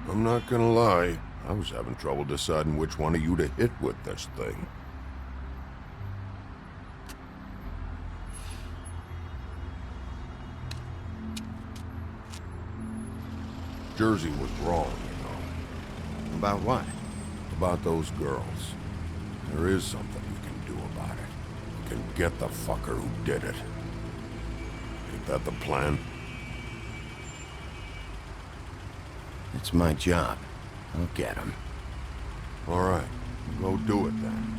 I'm not gonna lie, I was having trouble deciding which one of you to hit with this thing. Jersey was wrong, you know. About what? About those girls. There is something you can do about it. You can get the fucker who did it. Ain't that the plan? It's my job. I'll get him. All right, go do it then.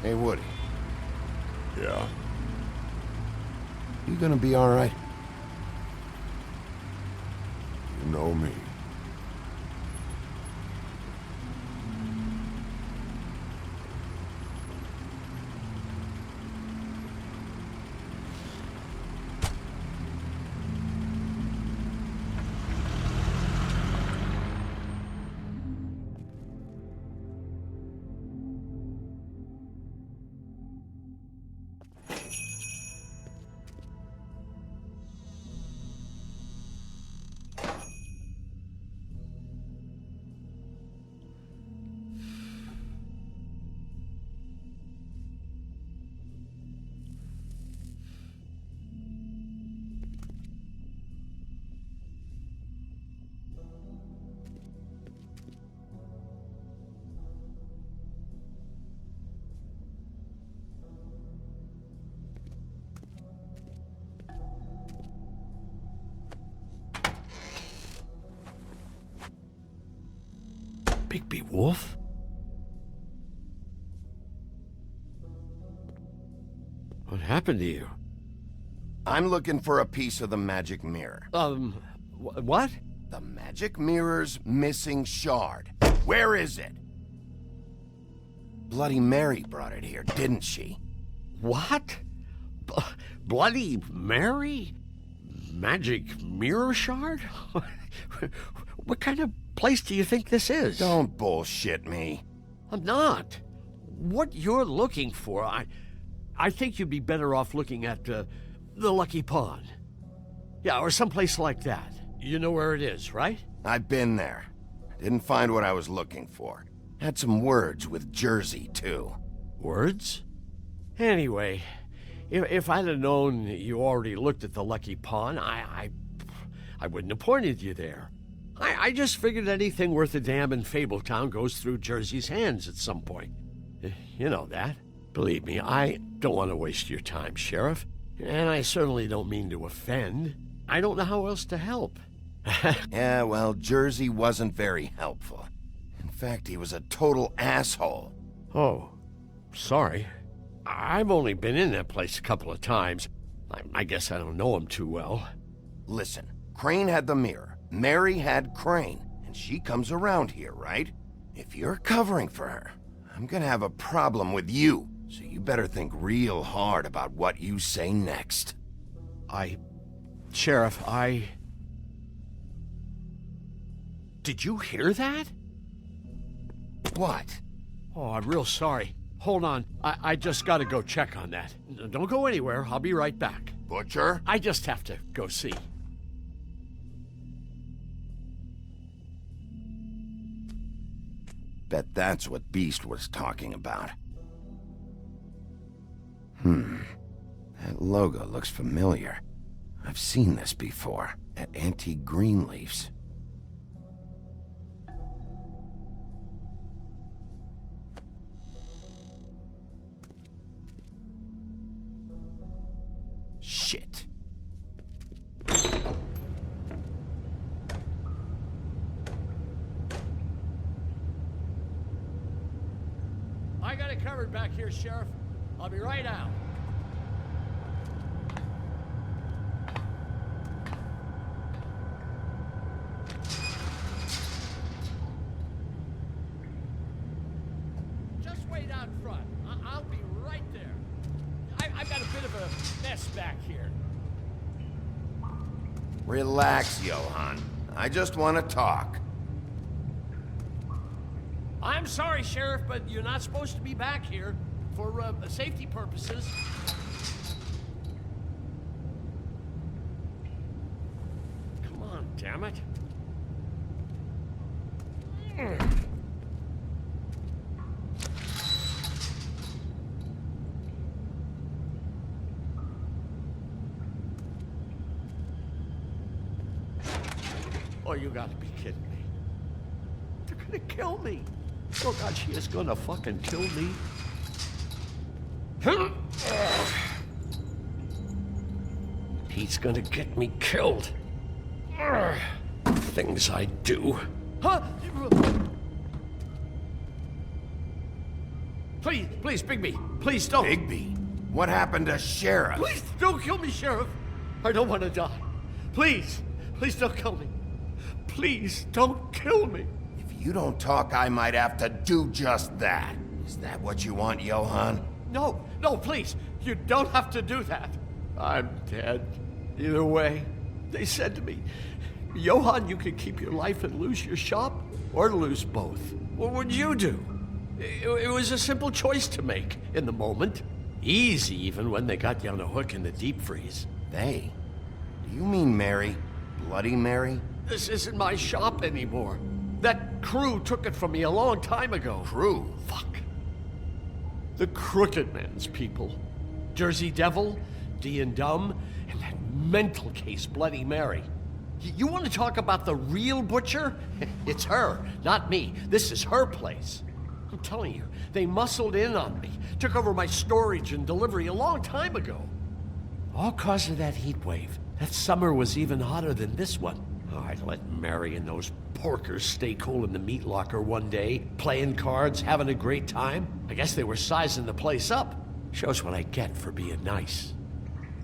Hey, Woody. Yeah? You gonna be all right? You know me. Bigby Wolf? What happened to you? I'm looking for a piece of the magic mirror. What? The magic mirror's missing shard. Where is it? Bloody Mary brought it here, didn't she? What? Bloody Mary? Magic mirror shard? What kind of place do you think this is? Don't bullshit me. I'm not. What you're looking for, I think you'd be better off looking at the Lucky Pond. Yeah, or someplace like that. You know where it is, right? I've been there. Didn't find what I was looking for. Had some words with Jersey, too. Words? Anyway, if I'd have known you already looked at the Lucky Pond, I wouldn't have pointed you there. I just figured anything worth a damn in Fabletown goes through Jersey's hands at some point. You know that. Believe me, I don't want to waste your time, Sheriff. And I certainly don't mean to offend. I don't know how else to help. Yeah, well, Jersey wasn't very helpful. In fact, he was a total asshole. Oh, sorry. I've only been in that place a couple of times. I guess I don't know him too well. Listen, Crane had the mirror. Mary had Crane, and she comes around here, right? If you're covering for her, I'm gonna have a problem with you, so you better think real hard about what you say next. Sheriff, Did you hear that? What? Oh, I'm real sorry. Hold on, I just gotta go check on that. Don't go anywhere, I'll be right back. Butcher? I just have to go see. Bet that's what Beast was talking about. That logo looks familiar. I've seen this before, at Antique Greenleaf's. shit. I got it covered back here, Sheriff. I'll be right out. Just wait out front. I'll be right there. I've got a bit of a mess back here. Relax, Johann. I just want to talk. I'm sorry, Sheriff, but you're not supposed to be back here for safety purposes. Come on, damn it. Oh, you gotta be kidding me. They're gonna kill me. Oh God, she is gonna fucking kill me. He's gonna get me killed. Things I do. Huh? Please, please, Bigby. Please don't. Bigby? What happened to Sheriff? Please don't kill me, Sheriff. I don't want to die. Please, please don't kill me. Please don't kill me. If you don't talk, I might have to do just that. Is that what you want, Johann? No, no, please. You don't have to do that. I'm dead. Either way, they said to me, Johann, you could keep your life and lose your shop, or lose both. What would you do? It was a simple choice to make in the moment. Easy, even when they got you on a hook in the deep freeze. They? Do you mean Mary? Bloody Mary? This isn't my shop anymore. That crew took it from me a long time ago. Crew? Fuck. The Crooked Man's people. Jersey Devil, D and Dumb, and that mental case, Bloody Mary. You want to talk about the real butcher? It's her, not me. This is her place. I'm telling you, they muscled in on me, took over my storage and delivery a long time ago. All cause of that heat wave. That summer was even hotter than this one. Oh, I let Mary and those porkers stay cool in the meat locker one day, playing cards, having a great time. I guess they were sizing the place up. Shows what I get for being nice.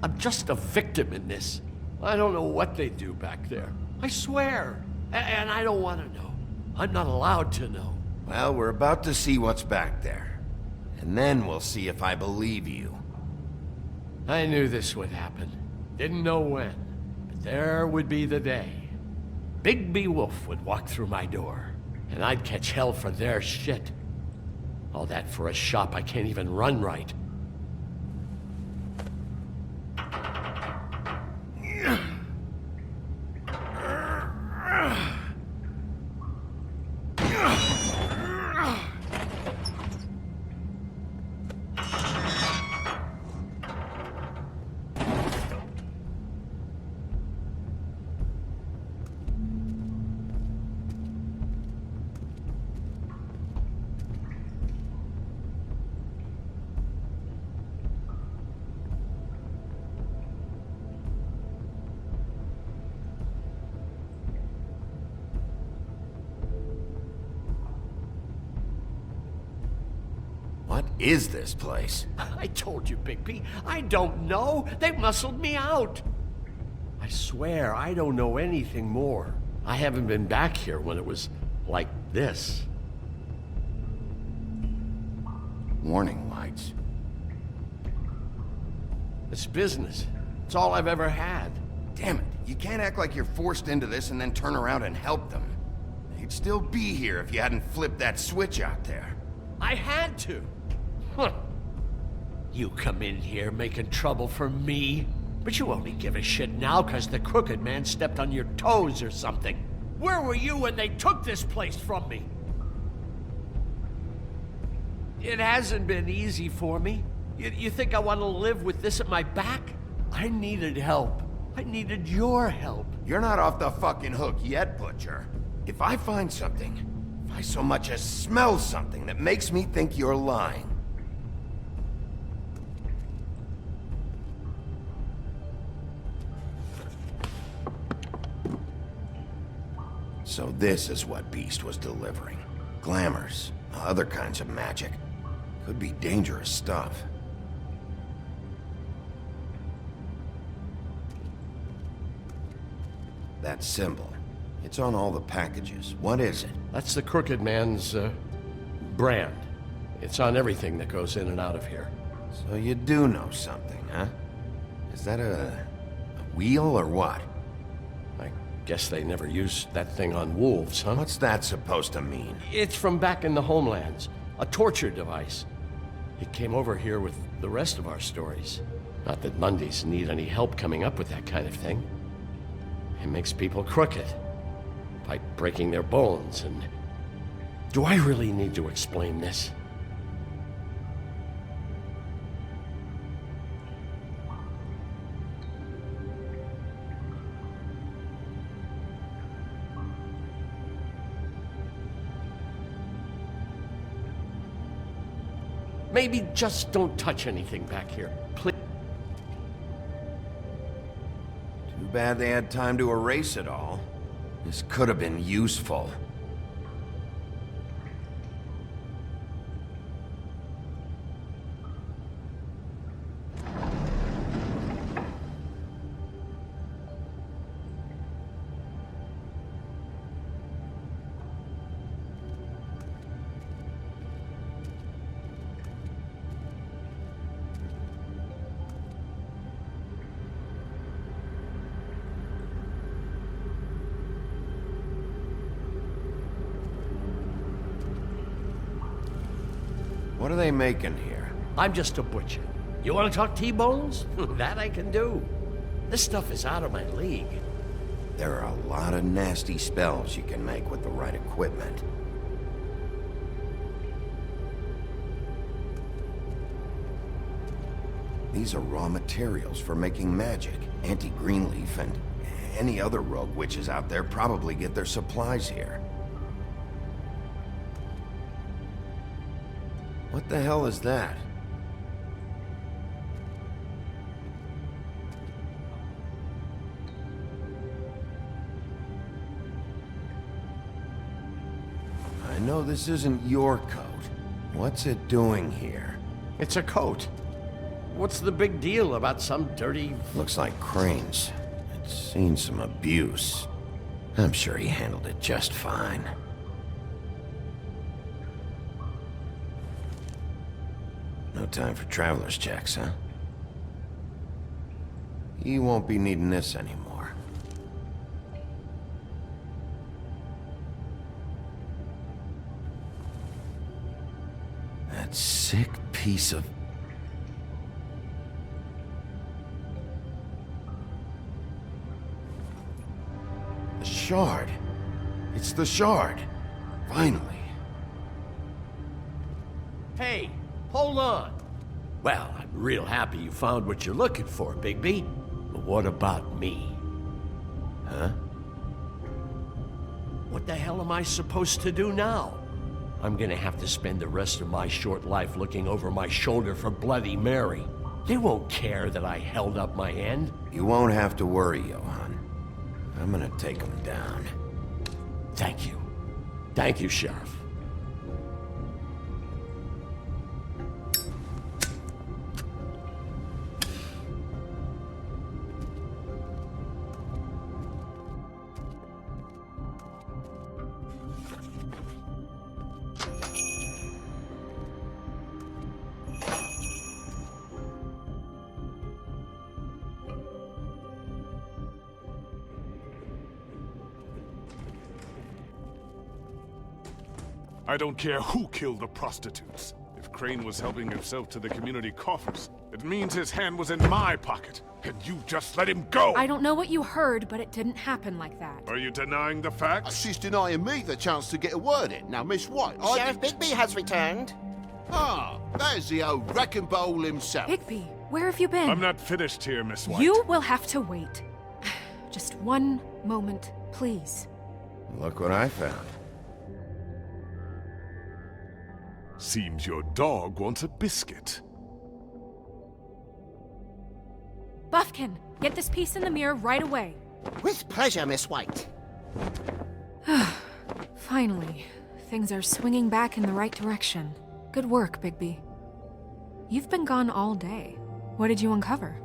I'm just a victim in this. I don't know what they do back there. I swear. And I don't want to know. I'm not allowed to know. Well, we're about to see what's back there. And then we'll see if I believe you. I knew this would happen. Didn't know when. But there would be the day. Bigby Wolf would walk through my door. And I'd catch hell for their shit. All that for a shop I can't even run right. What is this place? I told you, Bigby. I don't know. They muscled me out. I swear, I don't know anything more. I haven't been back here when it was like this. Warning lights. It's business. It's all I've ever had. Damn it. You can't act like you're forced into this and then turn around and help them. They'd still be here if you hadn't flipped that switch out there. I had to. Huh. You come in here making trouble for me, but you only give a shit now because the Crooked Man stepped on your toes or something. Where were you when they took this place from me? It hasn't been easy for me. You think I want to live with this at my back? I needed help. I needed your help. You're not off the fucking hook yet, Butcher. If I find something, if I so much as smell something that makes me think you're lying, So this is what Beast was delivering. Glamours, other kinds of magic. Could be dangerous stuff. That symbol. It's on all the packages. What is it? That's the Crooked Man's, brand. It's on everything that goes in and out of here. So you do know something, huh? Is that a wheel or what? I guess they never used that thing on wolves, huh? What's that supposed to mean? It's from back in the homelands. A torture device. It came over here with the rest of our stories. Not that Mundies need any help coming up with that kind of thing. It makes people crooked. By breaking their bones and... Do I really need to explain this? Maybe just don't touch anything back here, please. Too bad they had time to erase it all. This could have been useful. What are they making here? I'm just a butcher. You want to talk T-bones? That I can do. This stuff is out of my league. There are a lot of nasty spells you can make with the right equipment. These are raw materials for making magic. Auntie Greenleaf and any other rogue witches out there probably get their supplies here. What the hell is that? I know this isn't your coat. What's it doing here? It's a coat. What's the big deal about some dirty... Looks like Crane's. It's seen some abuse. I'm sure he handled it just fine. No time for traveler's checks, huh? You won't be needing this anymore. That sick piece of... The shard. It's the shard. Finally. Hey, hold on. Well, I'm real happy you found what you're looking for, Bigby. But what about me? Huh? What the hell am I supposed to do now? I'm gonna have to spend the rest of my short life looking over my shoulder for Bloody Mary. They won't care that I held up my end. You won't have to worry, Johann. I'm gonna take him down. Thank you. Thank you, Sheriff. I don't care who killed the prostitutes. If Crane was helping himself to the community coffers, it means his hand was in my pocket, and you just let him go! I don't know what you heard, but it didn't happen like that. Are you denying the facts? She's denying me the chance to get a word in. Now, Miss White, Sheriff Bigby has returned. Ah, there's the old wrecking bowl himself. Bigby, where have you been? I'm not finished here, Miss White. You will have to wait. Just one moment, please. Look what I found. Seems your dog wants a biscuit. Buffkin, get this piece in the mirror right away. With pleasure, Miss White. Finally, things are swinging back in the right direction. Good work, Bigby. You've been gone all day. What did you uncover?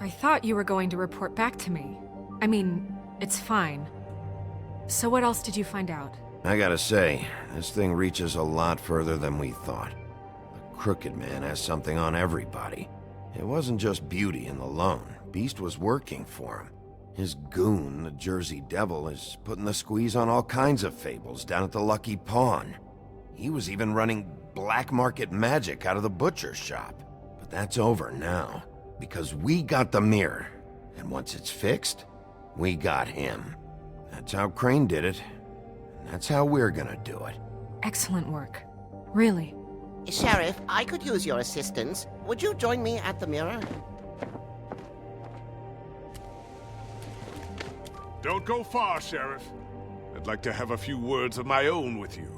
I thought you were going to report back to me. I mean, it's fine. So what else did you find out? I gotta say, this thing reaches a lot further than we thought. The Crooked Man has something on everybody. It wasn't just Beauty and the loan. Beast was working for him. His goon, the Jersey Devil, is putting the squeeze on all kinds of fables down at the Lucky Pawn. He was even running black market magic out of the butcher shop. But that's over now, because we got the mirror. And once it's fixed, we got him. That's how Crane did it. And that's how we're gonna do it. Excellent work. Really. Sheriff, I could use your assistance. Would you join me at the mirror? Don't go far, Sheriff. I'd like to have a few words of my own with you.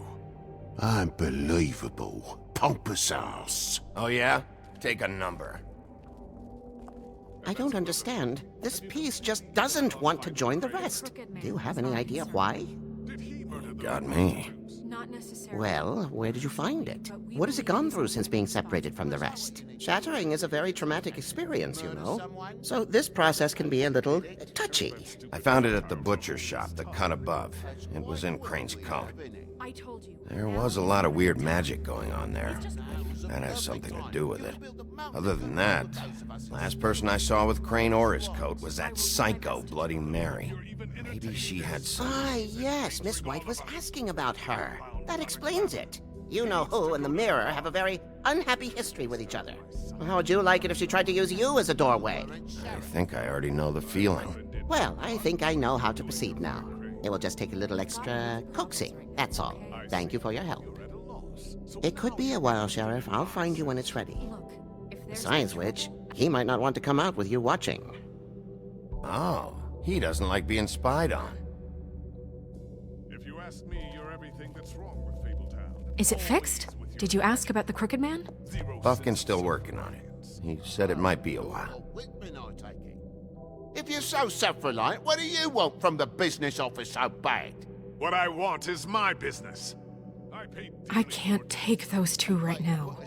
Unbelievable. Pompous ass. Oh yeah? Take a number. I don't understand. This piece just doesn't want to join the rest. Do you have any idea why? Got me. Not necessarily. Well, where did you find it? What has it gone through since being separated from the rest? Shattering is a very traumatic experience, you know. So this process can be a little touchy. I found it at the butcher shop, the cut above. It was in Crane's coat. I told you. There was a lot of weird magic going on there. That has something to do with it. Other than that, last person I saw with Crane or his coat was that psycho Bloody Mary. Maybe she had some... Ah, yes, Miss White was asking about her. That explains it. You know who and the mirror have a very unhappy history with each other. How would you like it if she tried to use you as a doorway? I think I already know the feeling. Well, I think I know how to proceed now. It will just take a little extra coaxing, that's all. Thank you for your help. It could be a while, Sheriff. I'll find you when it's ready. Besides which, he might not want to come out with you watching. Oh, he doesn't like being spied on. If you ask me, you're everything that's wrong with Fabletown. Is it fixed? Did you ask about the Crooked Man? Buffkin's still working on it. He said it might be a while. If you're so self-reliant, what do you want from the business office so bad? What I want is my business. I can't take those two right now.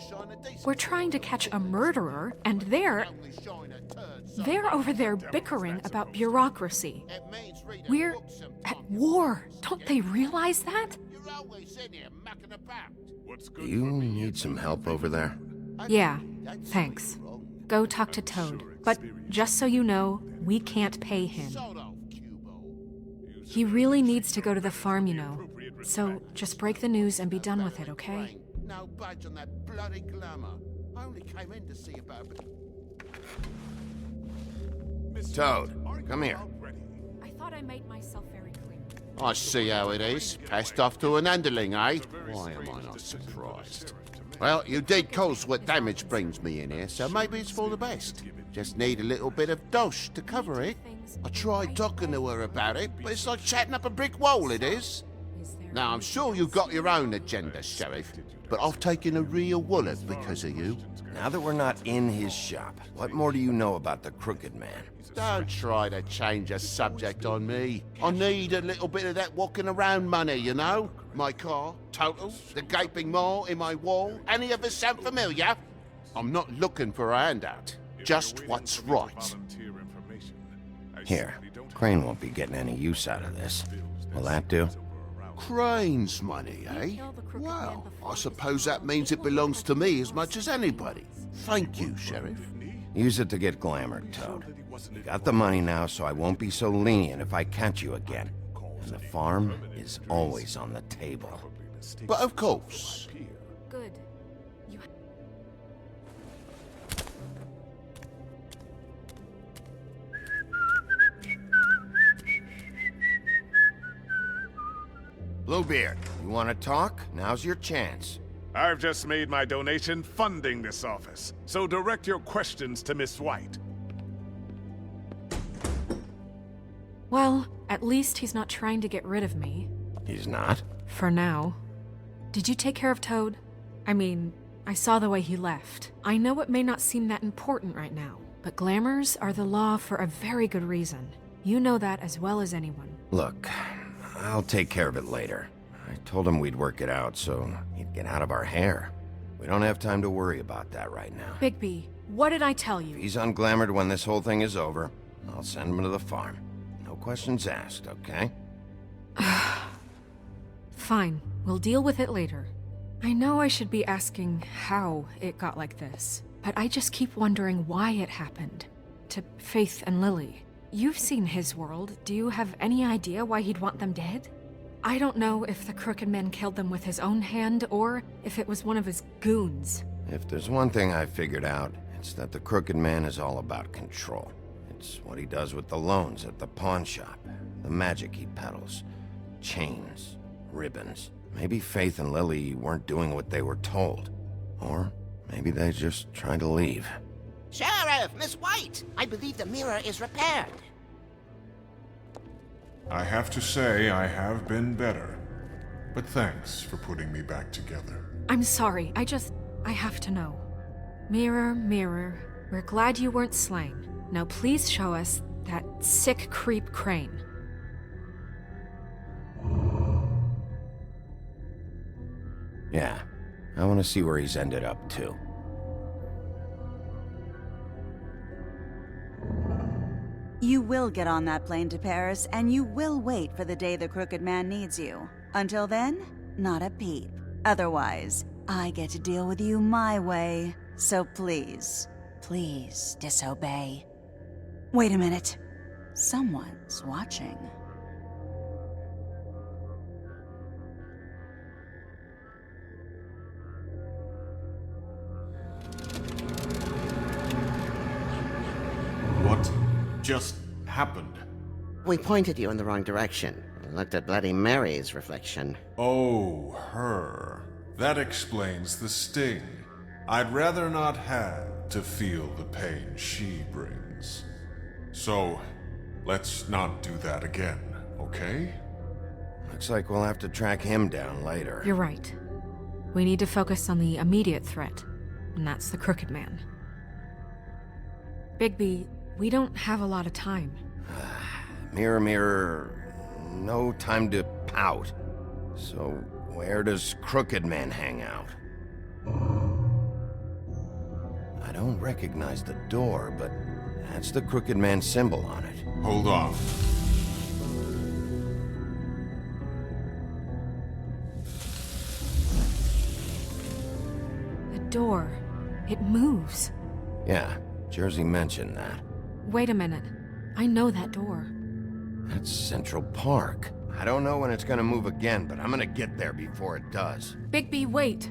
We're trying to catch a murderer, and they're over there bickering about bureaucracy. We're at war. Don't they realize that? You need some help over there? Yeah, thanks. Go talk to Toad. But just so you know, we can't pay him. He really needs to go to the farm, you know. So just break the news and be done with it, okay? No budge on that bloody glamour. I only came in to see about... Toad, come here. I thought I made myself very clear. I see how it is. Passed off to an underling, eh? Why am I not surprised? Well, you did cause what damage brings me in here, so maybe it's for the best. Just need a little bit of dosh to cover it. I tried talking to her about it, but it's like chatting up a brick wall, it is. Now, I'm sure you've got your own agenda, Sheriff, but I've taken a real wallet because of you. Now that we're not in his shop, what more do you know about the Crooked Man? Don't try to change a subject on me. I need a little bit of that walking around money, you know? My car, total, the gaping maw in my wall. Any of us sound familiar? I'm not looking for a handout. Just what's right. Here, Crane won't be getting any use out of this. Will that do? Crane's money, eh? Well, I suppose that means it belongs to me as much as anybody. Thank you, Sheriff. Use it to get glamored, Toad. You got the money now, so I won't be so lenient if I catch you again. And the farm is always on the table. But of course. Good. Bluebeard, you want to talk? Now's your chance. I've just made my donation funding this office, so direct your questions to Miss White. Well, at least he's not trying to get rid of me. He's not? For now. Did you take care of Toad? I mean, I saw the way he left. I know it may not seem that important right now, but glamours are the law for a very good reason. You know that as well as anyone. Look, I'll take care of it later. I told him we'd work it out so he'd get out of our hair. We don't have time to worry about that right now. Bigby, what did I tell you? If he's unglamoured when this whole thing is over, I'll send him to the farm. No questions asked, okay? Fine, we'll deal with it later. I know I should be asking how it got like this, but I just keep wondering why it happened. To Faith and Lily. You've seen his world. Do you have any idea why he'd want them dead? I don't know if the Crooked Man killed them with his own hand, or if it was one of his goons. If there's one thing I figured out, it's that the Crooked Man is all about control. It's what he does with the loans at the pawn shop, the magic he peddles, chains, ribbons. Maybe Faith and Lily weren't doing what they were told. Or maybe they just tried to leave. Sheriff, Miss White! I believe the mirror is repaired. I have to say I have been better. But thanks for putting me back together. I'm sorry, I have to know. Mirror, mirror, we're glad you weren't slain. Now please show us that sick creep Crane. Yeah, I want to see where he's ended up, too. You will get on that plane to Paris, and you will wait for the day the Crooked Man needs you. Until then, not a peep. Otherwise, I get to deal with you my way. So please, please disobey. Wait a minute. Someone's watching. What just happened? We pointed you in the wrong direction. Looked at Bloody Mary's reflection. Oh, her. That explains the sting. I'd rather not have to feel the pain she brings. So, let's not do that again, okay? Looks like we'll have to track him down later. You're right. We need to focus on the immediate threat, and that's the Crooked Man. Bigby, we don't have a lot of time. Mirror, mirror, no time to pout. So, where does Crooked Man hang out? I don't recognize the door, but that's the Crooked Man symbol on it. Hold on. The door. It moves. Yeah, Jersey mentioned that. Wait a minute. I know that door. That's Central Park. I don't know when it's gonna move again, but I'm gonna get there before it does. Bigby, wait!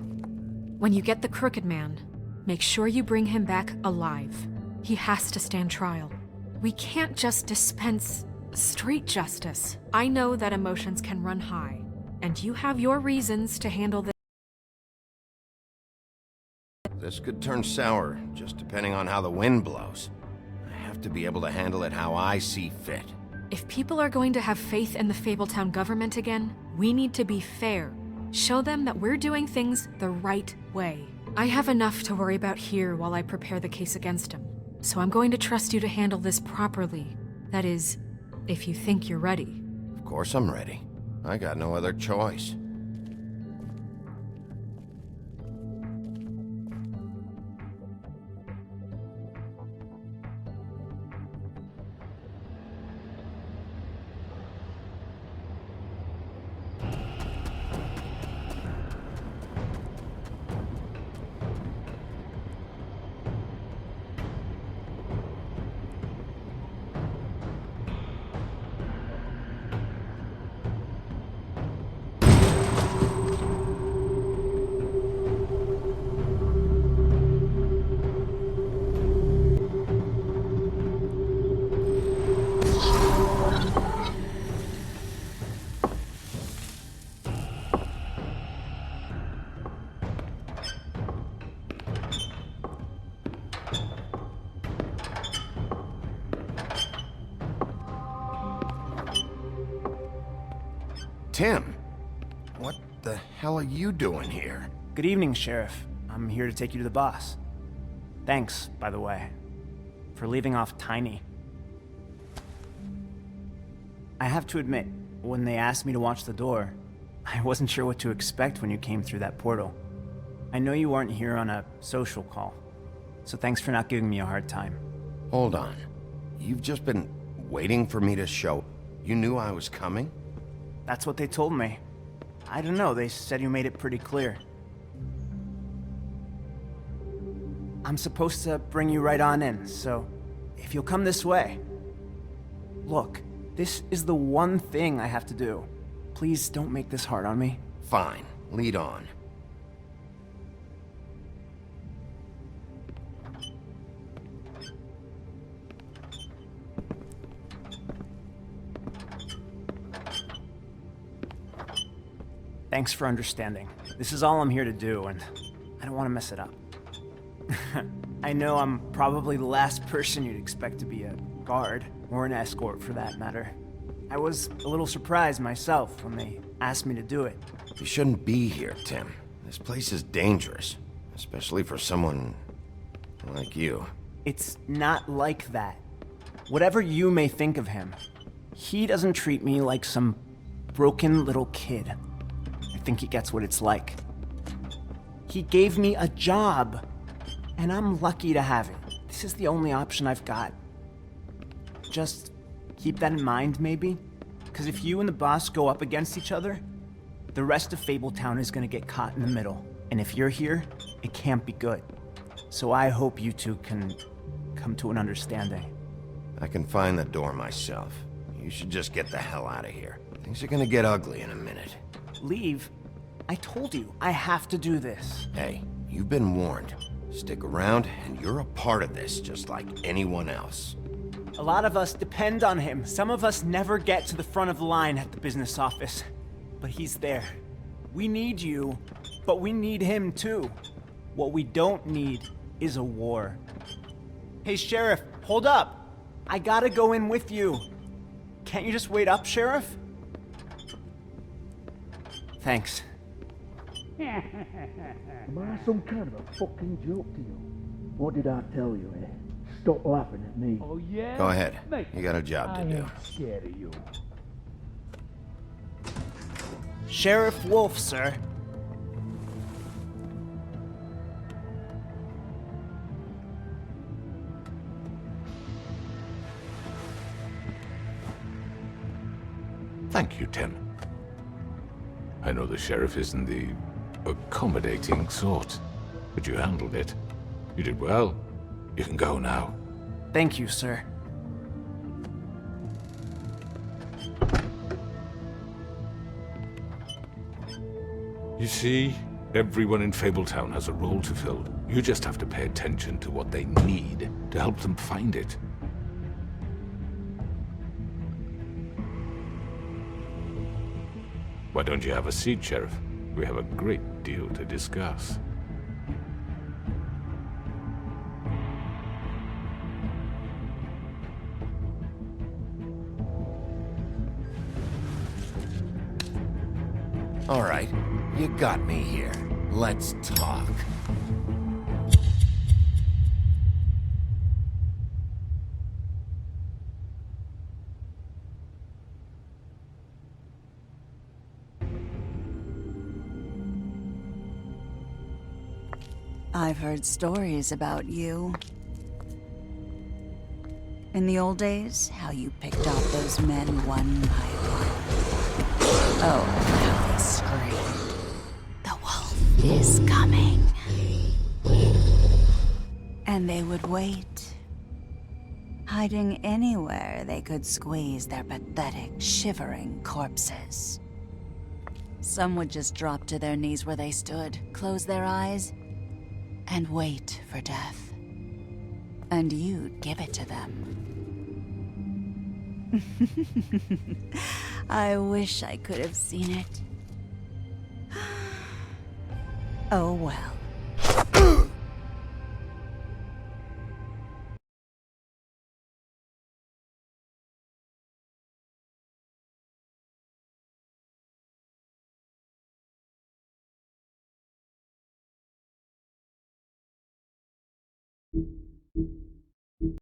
When you get the Crooked Man, make sure you bring him back alive. He has to stand trial. We can't just dispense street justice. I know that emotions can run high, and you have your reasons to handle this. This could turn sour, just depending on how the wind blows. I have to be able to handle it how I see fit. If people are going to have faith in the Fabletown government again, we need to be fair. Show them that we're doing things the right way. I have enough to worry about here while I prepare the case against him. So I'm going to trust you to handle this properly. That is, if you think you're ready. Of course I'm ready. I got no other choice. Tim, what the hell are you doing here? Good evening, Sheriff. I'm here to take you to the boss. Thanks, by the way, for leaving off Tiny. I have to admit, when they asked me to watch the door, I wasn't sure what to expect when you came through that portal. I know you weren't here on a social call, so thanks for not giving me a hard time. Hold on. You've just been waiting for me to show... You knew I was coming? That's what they told me. I don't know, they said you made it pretty clear. I'm supposed to bring you right on in, so if you'll come this way. Look, this is the one thing I have to do. Please don't make this hard on me. Fine. Lead on. Thanks for understanding. This is all I'm here to do, and I don't want to mess it up. I know I'm probably the last person you'd expect to be a guard, or an escort for that matter. I was a little surprised myself when they asked me to do it. You shouldn't be here, Tim. This place is dangerous, especially for someone like you. It's not like that. Whatever you may think of him, he doesn't treat me like some broken little kid. I think he gets what it's like. He gave me a job, and I'm lucky to have it. This is the only option I've got. Just keep that in mind, maybe? Because if you and the boss go up against each other, the rest of Fabletown is gonna get caught in the middle. And if you're here, it can't be good. So I hope you two can come to an understanding. I can find the door myself. You should just get the hell out of here. Things are gonna get ugly in a minute. Leave? I told you, I have to do this. Hey, you've been warned. Stick around, and you're a part of this, just like anyone else. A lot of us depend on him. Some of us never get to the front of the line at the business office. But he's there. We need you, but we need him too. What we don't need is a war. Hey, Sheriff, hold up. I gotta go in with you. Can't you just wait up, Sheriff? Thanks. Am I some kind of a fucking joke to you? What did I tell you, eh? Stop laughing at me. Oh, yeah? Go ahead. You got a job to do. I ain't scared of you. Sheriff Wolf, sir. Thank you, Tim. I know the sheriff isn't the accommodating sort, but you handled it. You did well. You can go now. Thank you, sir. You see, everyone in Fabletown has a role to fill. You just have to pay attention to what they need to help them find it. Why don't you have a seat, Sheriff? We have a great deal to discuss. All right, you got me here. Let's talk. I've heard stories about you. In the old days, how you picked off those men one by one. Oh, how they screamed. The wolf is coming. And they would wait, hiding anywhere they could squeeze their pathetic, shivering corpses. Some would just drop to their knees where they stood, close their eyes, and wait for death. And you'd give it to them. I wish I could have seen it. Oh well.